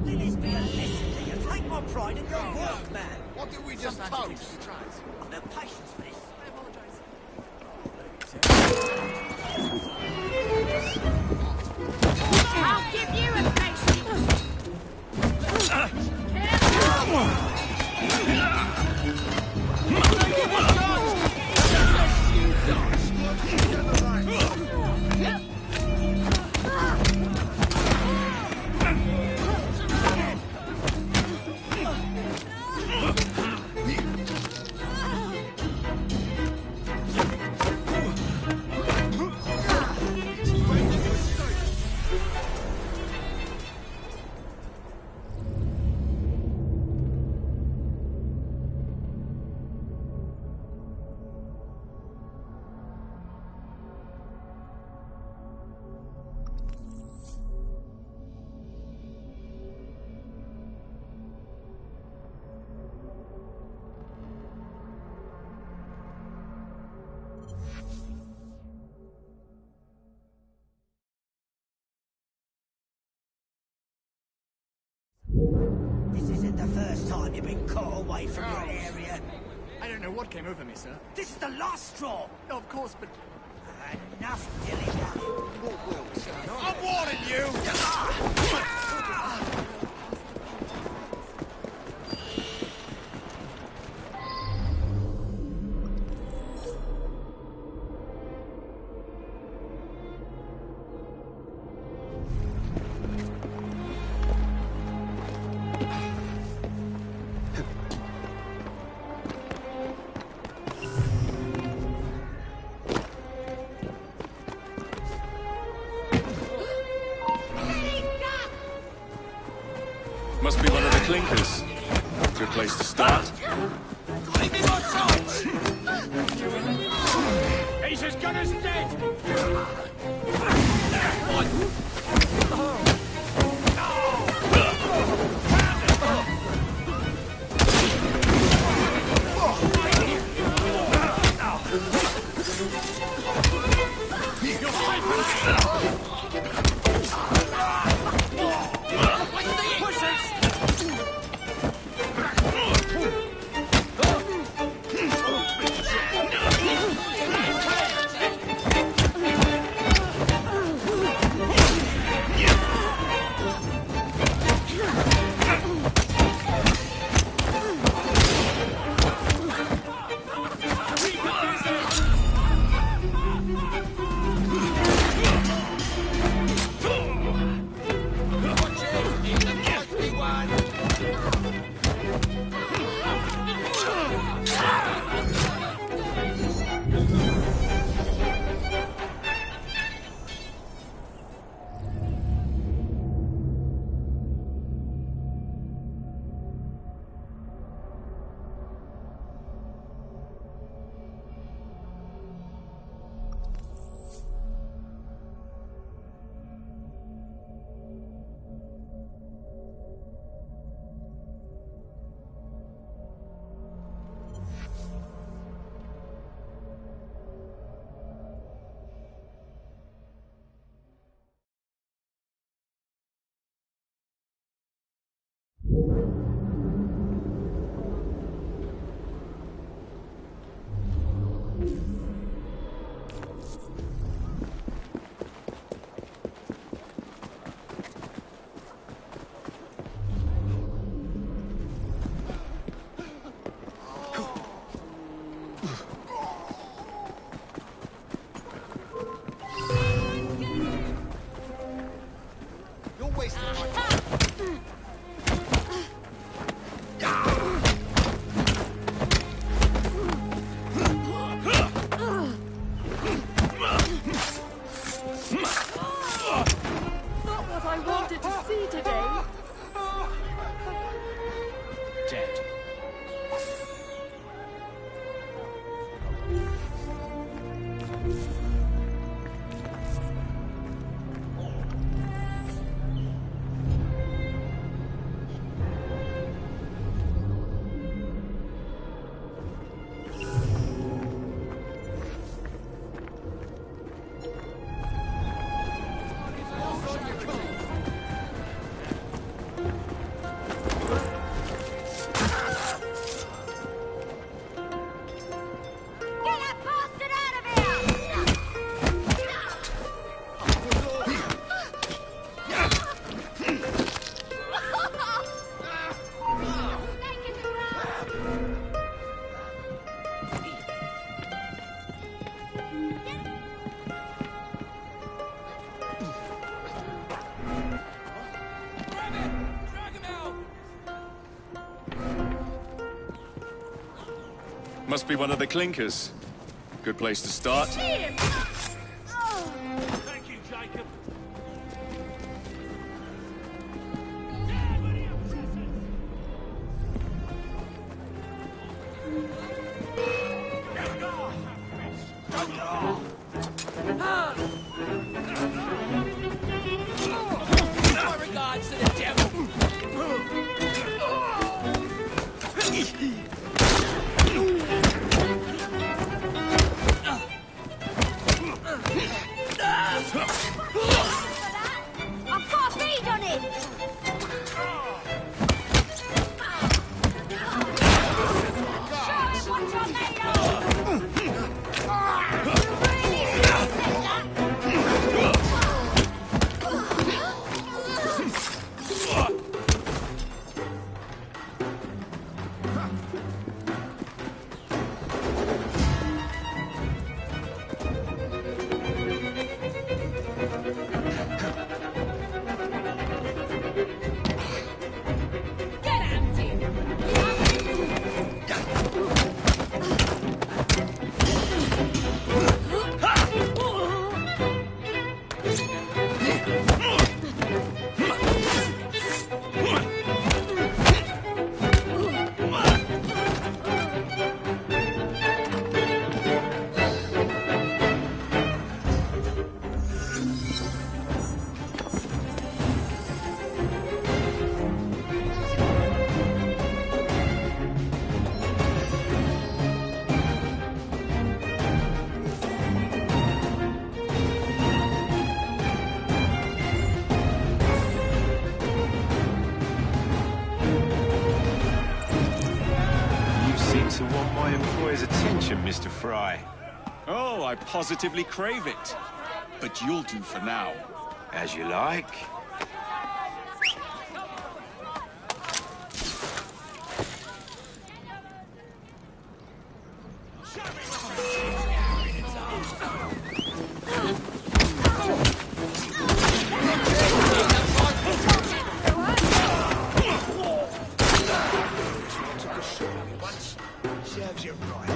Let this be a lesson to you. Take my pride in your work, man. What did we just toast? I've no patience for this. I'll give you a This isn't the first time you've been caught away from your area. I don't know what came over me, sir. This is the last straw. No, of course, but... Enough dilly-dally. I'm warning you! Must be one of the clinkers. Good place to start. He's as good as dead! Must be one of the clinkers. Good place to start. Thank you, Jacob. My regards to the devil. want my employer's attention, Mr. Fry. Oh, I positively crave it. But you'll do for now. As you like. Serves you right.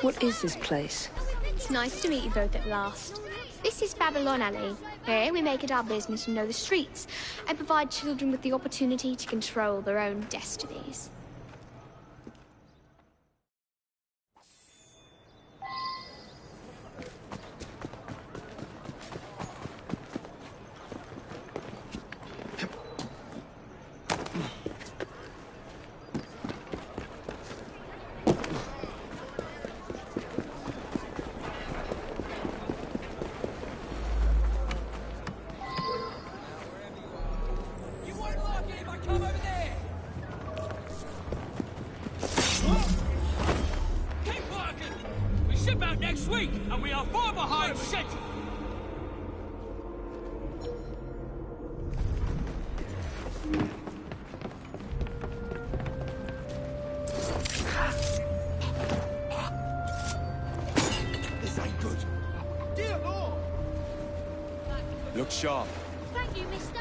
What is this place? It's nice to meet you both at last. This is Babylon Alley. Here we make it our business to know the streets and provide children with the opportunity to control their own destinies. Next week, and we are far behind schedule. This ain't good. Dear Lord! Look sharp. Thank you, mister.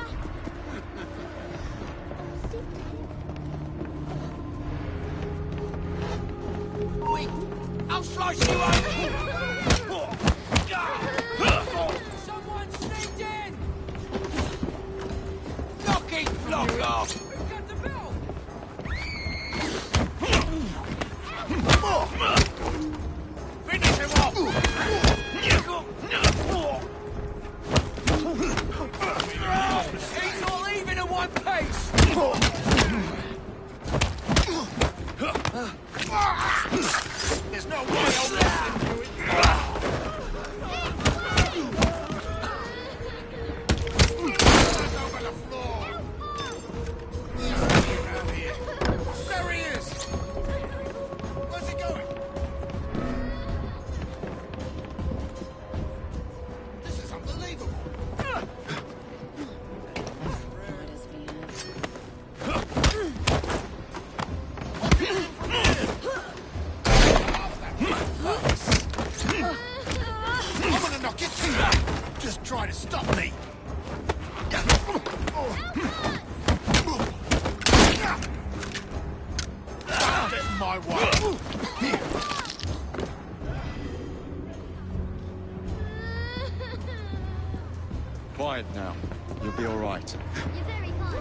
Wait! I'll slice you open! Someone sneaked in! Knock it, block off! Who's got the bell? Finish him off! He's all even at one pace! There's no way I'll listen to it! Over the floor! There he is! Where's he going? This is unbelievable! I'm gonna knock it to you! Just try to stop me! Don't get in my way! Quiet now. You'll be all right. You're very kind.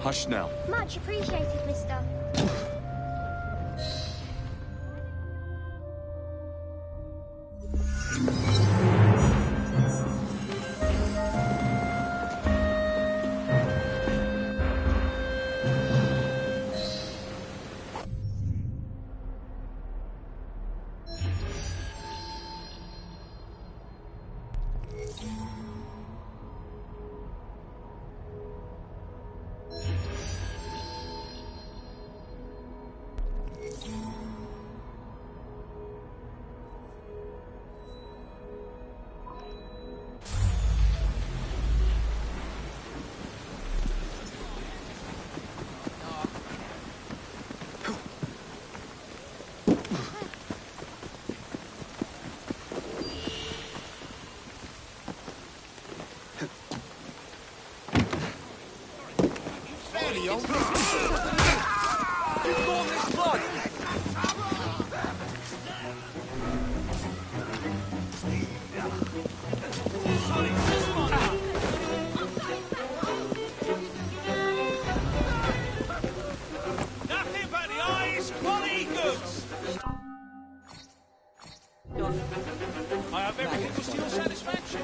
Hush now. Much appreciated, mister. I hope everything was to your satisfaction.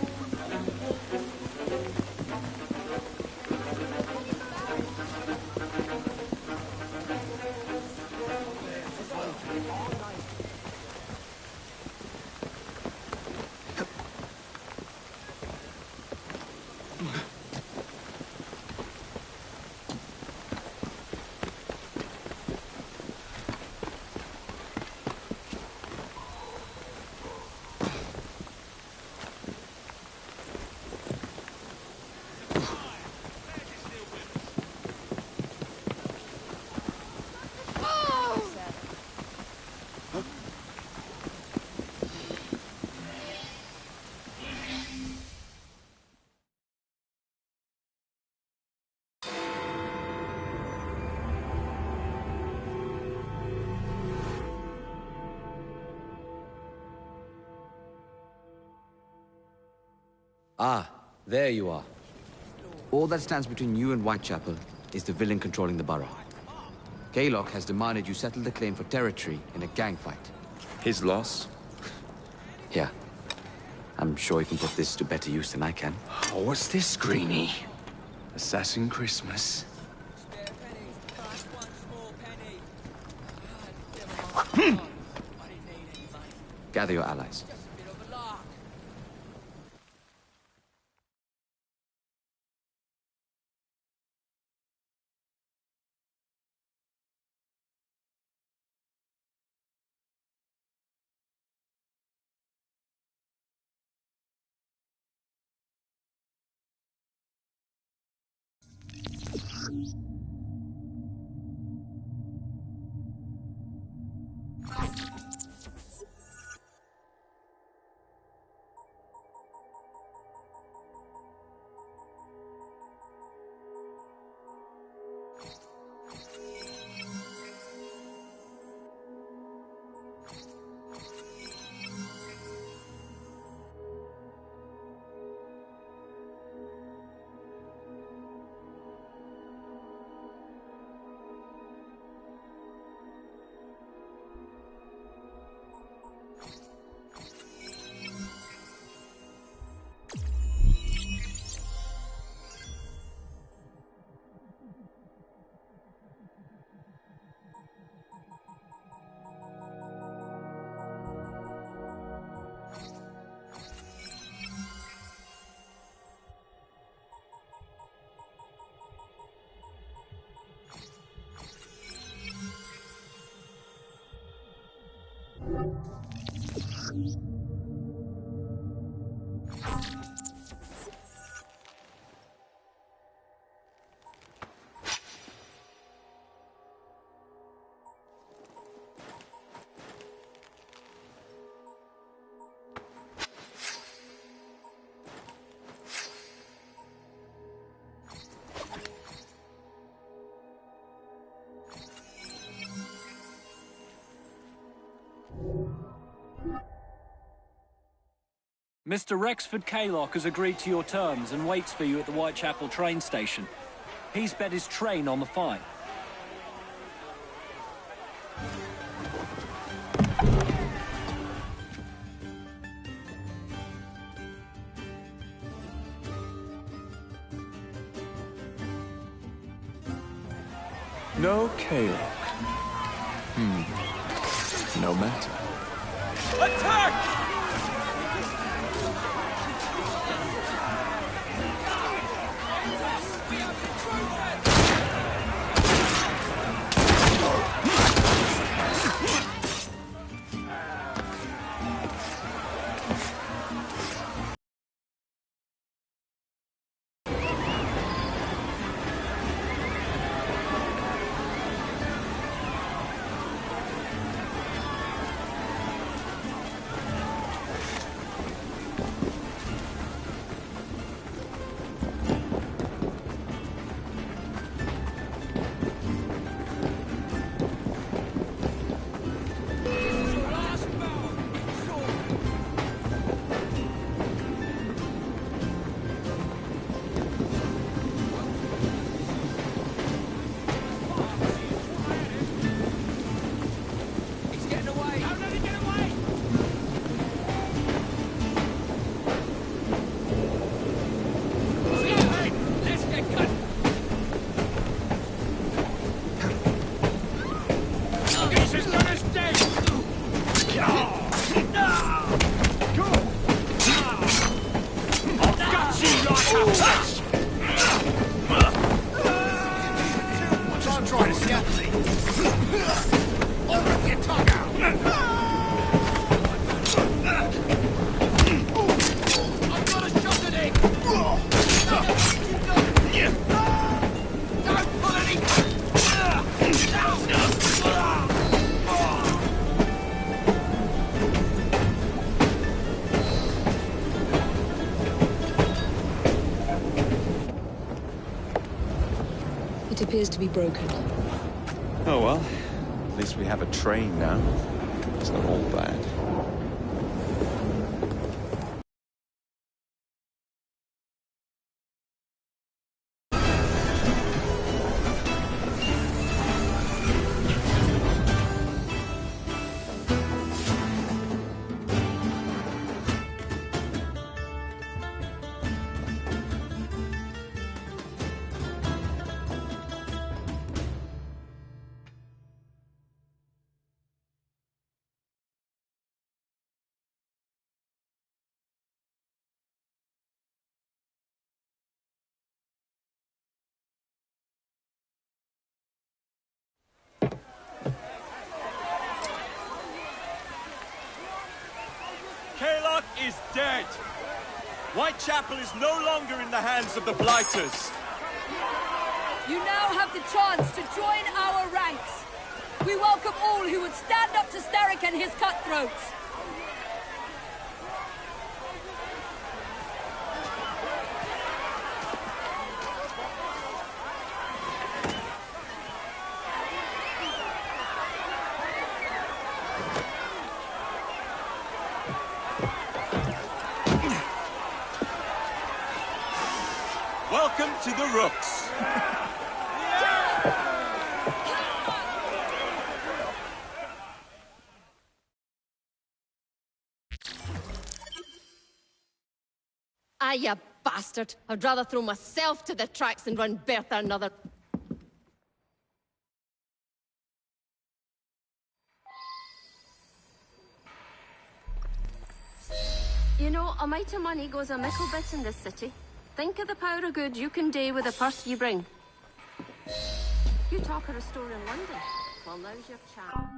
Ah, there you are. All that stands between you and Whitechapel is the villain controlling the borough. Kaylock has demanded you settle the claim for territory in a gang fight. His loss? Yeah. I'm sure he can put this to better use than I can. Oh, what's this, Greenie? Assassin Christmas? Gather your allies. Mr. Rexford Kaylock has agreed to your terms and waits for you at the Whitechapel train station. He's bet his train on the fight. No Kaylock. No matter. Attack! He's as good as dead! I've got you like a fish! Just try to scalp me. Or rip your tongue out. I've got a shot at it! Don't pull any... It appears to be broken. Oh well, at least we have a train now. It's not all bad. Kalok is dead. Whitechapel is no longer in the hands of the Blighters. You now have the chance to join our ranks. We welcome all who would stand up to Starrick and his cutthroats. Welcome to the Rooks. Ah, you bastard! I'd rather throw myself to the tracks than run Bertha another... You know, a mite of money goes a mickle bit in this city. Think of the power of good you can do with the purse you bring. You talk of a store in London. Well, now's your chance.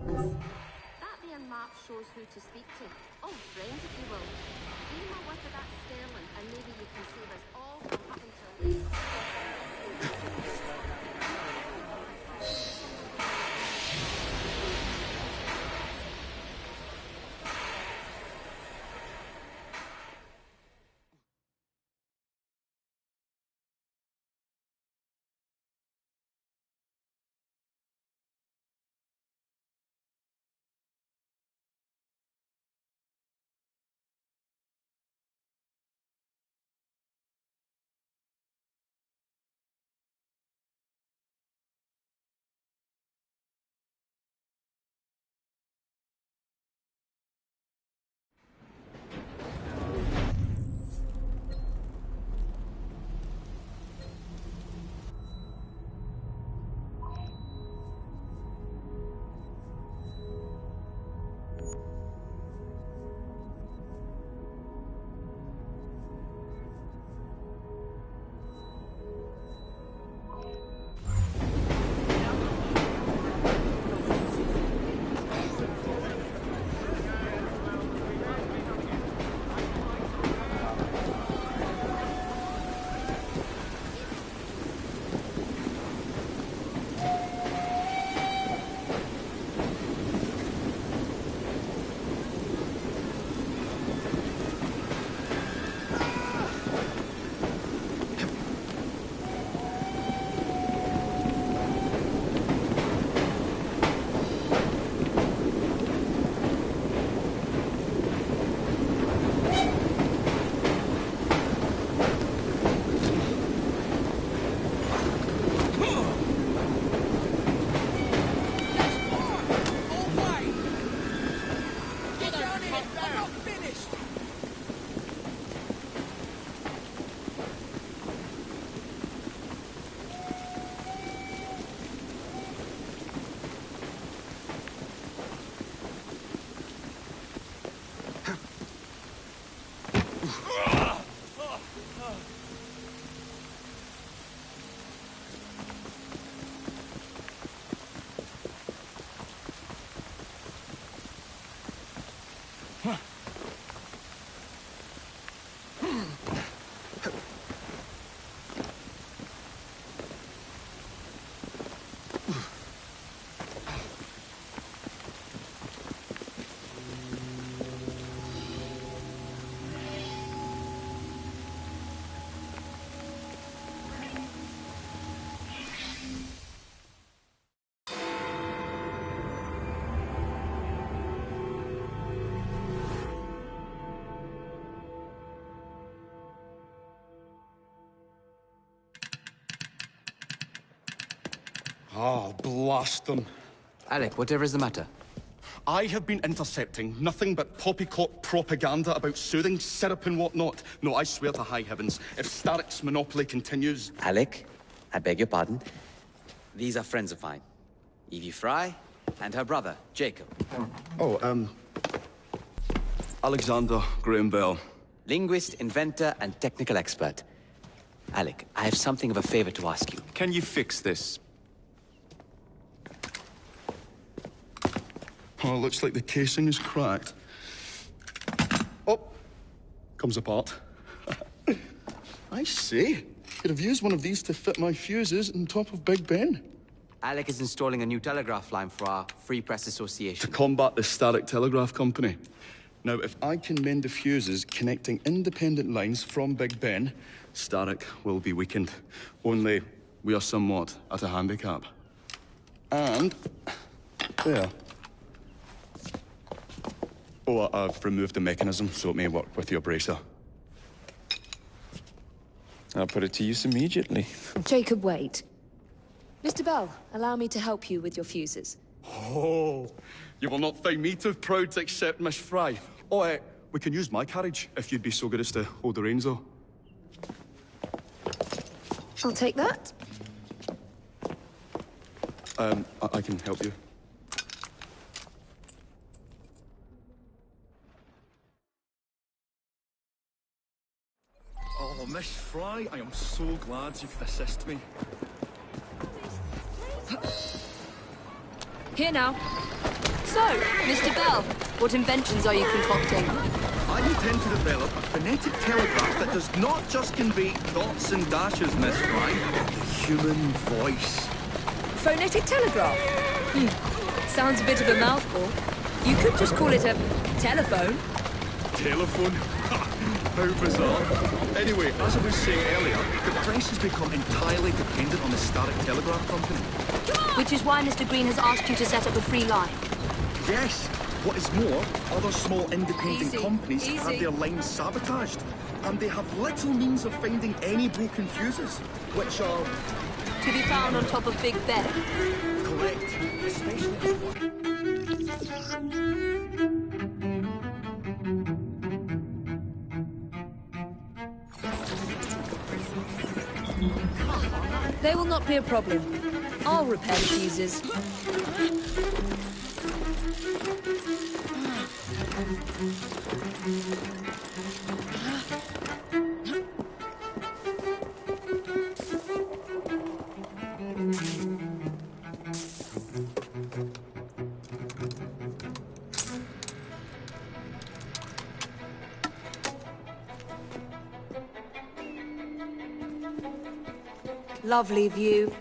That there map shows who to speak to. Oh, friends, if you will. Leave my word to that Sterling, and maybe you can save us all from having I'm not finished! Oh, blast them. Alec, whatever is the matter? I have been intercepting nothing but poppycock propaganda about soothing syrup and whatnot. No, I swear to high heavens, if Starrick's monopoly continues... Alec, I beg your pardon. These are friends of mine. Evie Fry and her brother, Jacob. Oh, Alexander Graham Bell. Linguist, inventor, and technical expert. Alec, I have something of a favor to ask you. Can you fix this? Oh, looks like the casing is cracked. Oh, comes apart. I see. Could have used one of these to fit my fuses on top of Big Ben. Alec is installing a new telegraph line for our Free Press Association. To combat the Starrick Telegraph Company. Now, if I can mend the fuses connecting independent lines from Big Ben, Starrick will be weakened. Only we are somewhat at a handicap. And... there. Oh, I've removed the mechanism so it may work with your bracer. I'll put it to use immediately. Jacob, wait. Mr. Bell, allow me to help you with your fuses. Oh, you will not find me too proud to accept Miss Fry. Oh, we can use my carriage, if you'd be so good as to hold the reins, though. I'll take that. I can help you. Oh, Miss Fry, I am so glad you've assisted me. Here now. So, Mr. Bell, what inventions are you concocting? I intend to develop a phonetic telegraph that does not just convey dots and dashes, Miss Fry, but the human voice. Phonetic telegraph? Sounds a bit of a mouthful. You could just call it a telephone. Telephone? How bizarre. Anyway, as I was saying earlier, the press has become entirely dependent on the Starrick Telegraph Company. Which is why Mr. Green has asked you to set up a free line. Yes. What is more, other small independent companies have their lines sabotaged, and they have little means of finding any broken fuses, which are... to be found on top of Big Ben. Correct. Especially... They will not be a problem. I'll repair the fuses. Lovely view.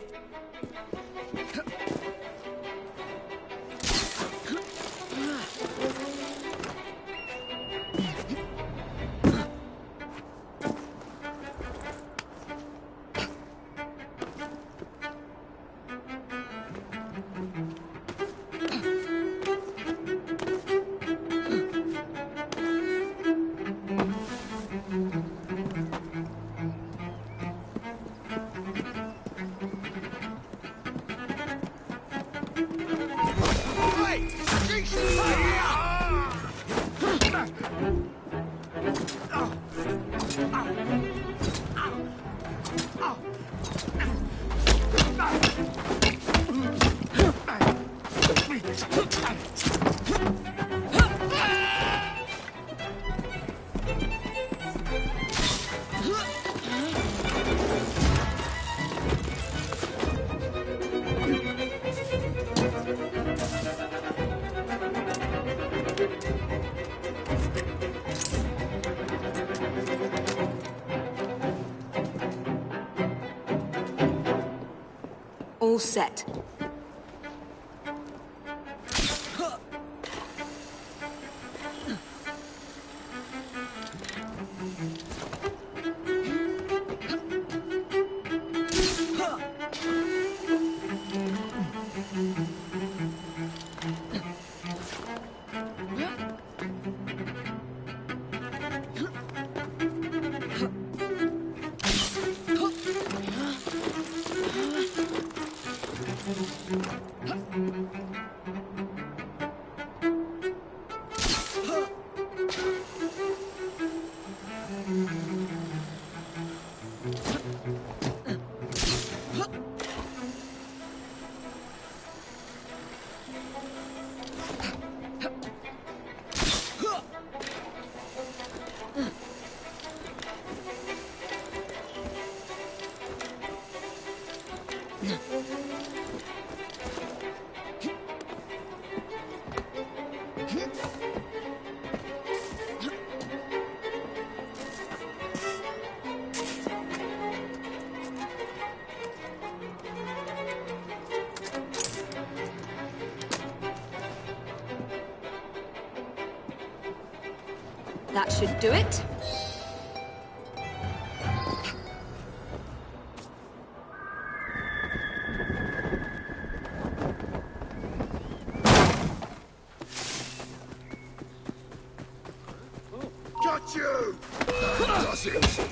All set. That should do it. Got you! Does it?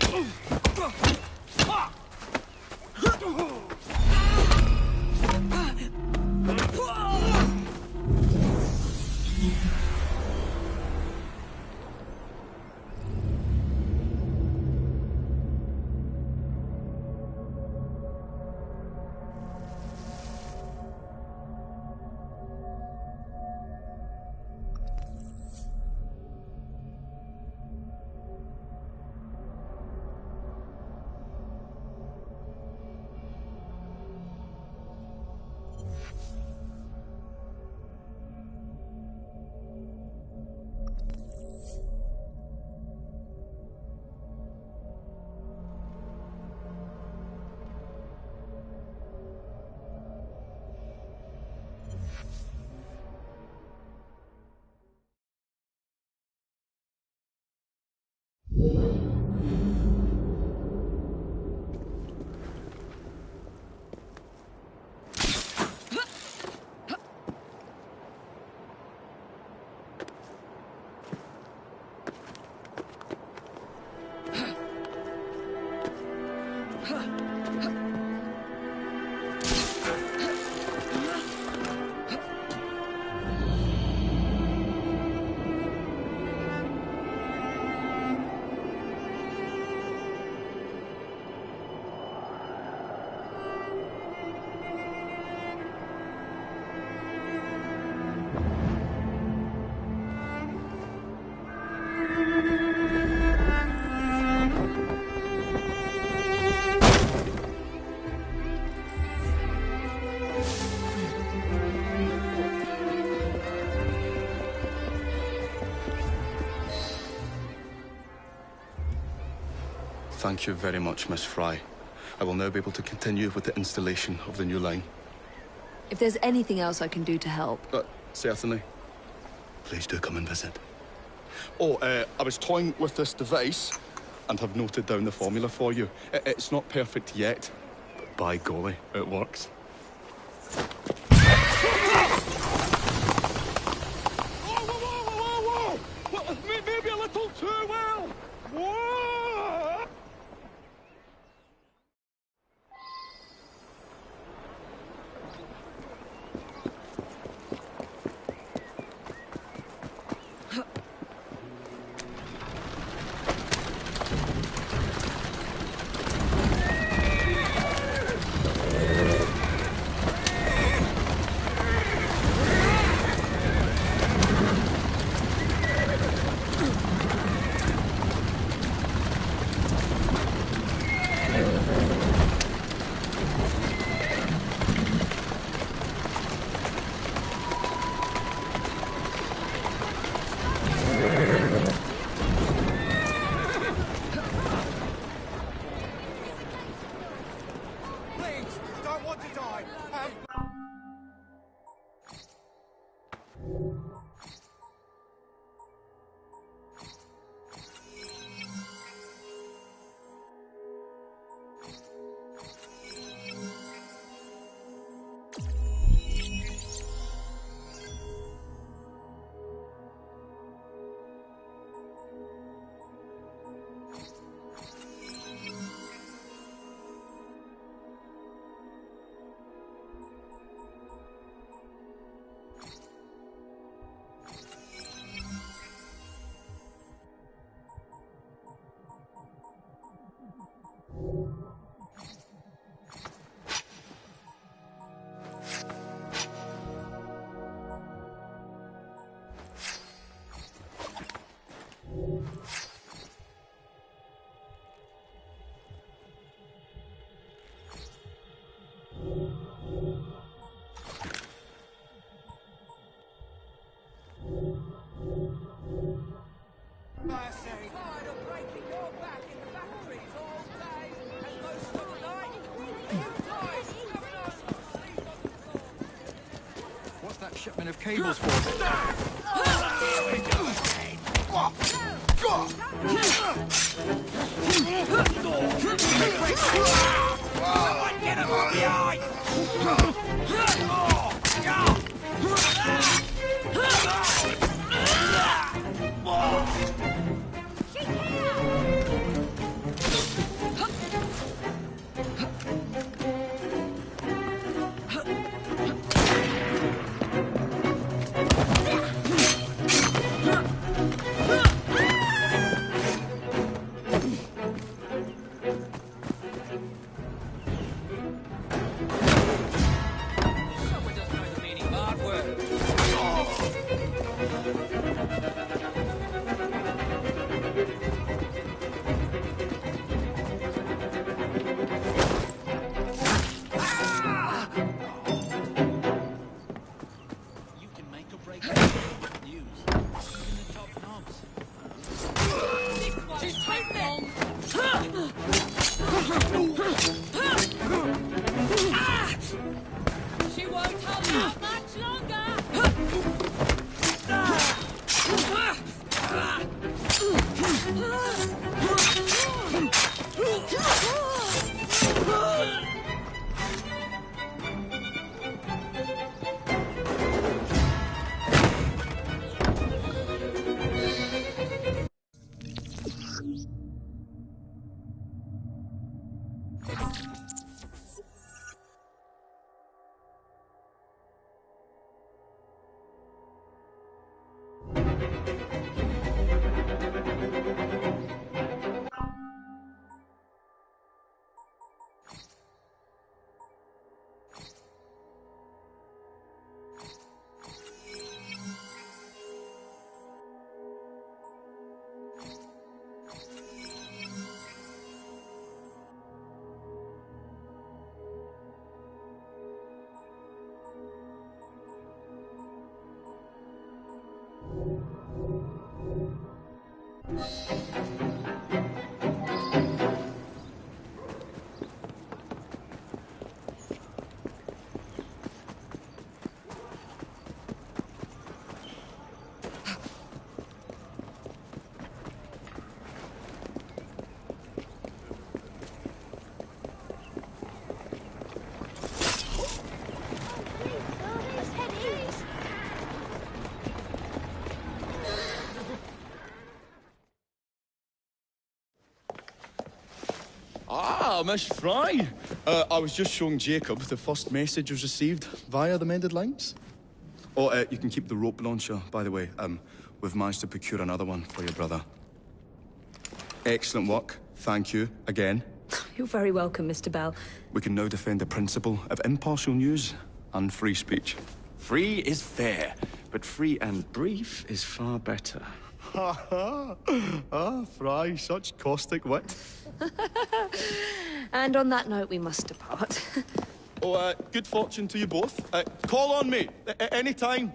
Thank you very much, Miss Fry. I will now be able to continue with the installation of the new line. If there's anything else I can do to help... Certainly. Please do come and visit. Oh, I was toying with this device and have noted down the formula for you. It's not perfect yet, but by golly, it works. Maybe a little too well! Whoa! line of cables for it. Here we go again. Someone get him on the eye! She won't hold out much longer! Ah, Miss Fry. I was just showing Jacob the first message was received via the mended lines. Oh, you can keep the rope launcher, by the way. We've managed to procure another one for your brother. Excellent work. Thank you, again. You're very welcome, Mr. Bell. We can now defend the principle of impartial news and free speech. Free is fair, but free and brief is far better. Ha ha! Ah, Fry, such caustic wit. And on that note, we must depart. Oh, good fortune to you both. Call on me, any time.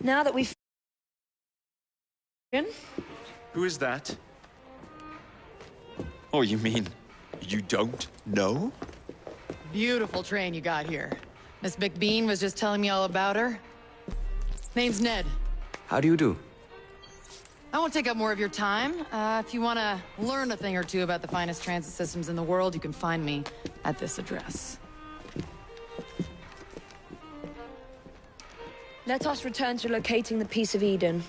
Now that we've... Who is that? Oh, you mean you don't know? Beautiful train you got here. Miss McBean was just telling me all about her. Name's Ned. How do you do? I won't take up more of your time. If you want to learn a thing or two about the finest transit systems in the world, you can find me at this address. Let us return to locating the Piece of Eden.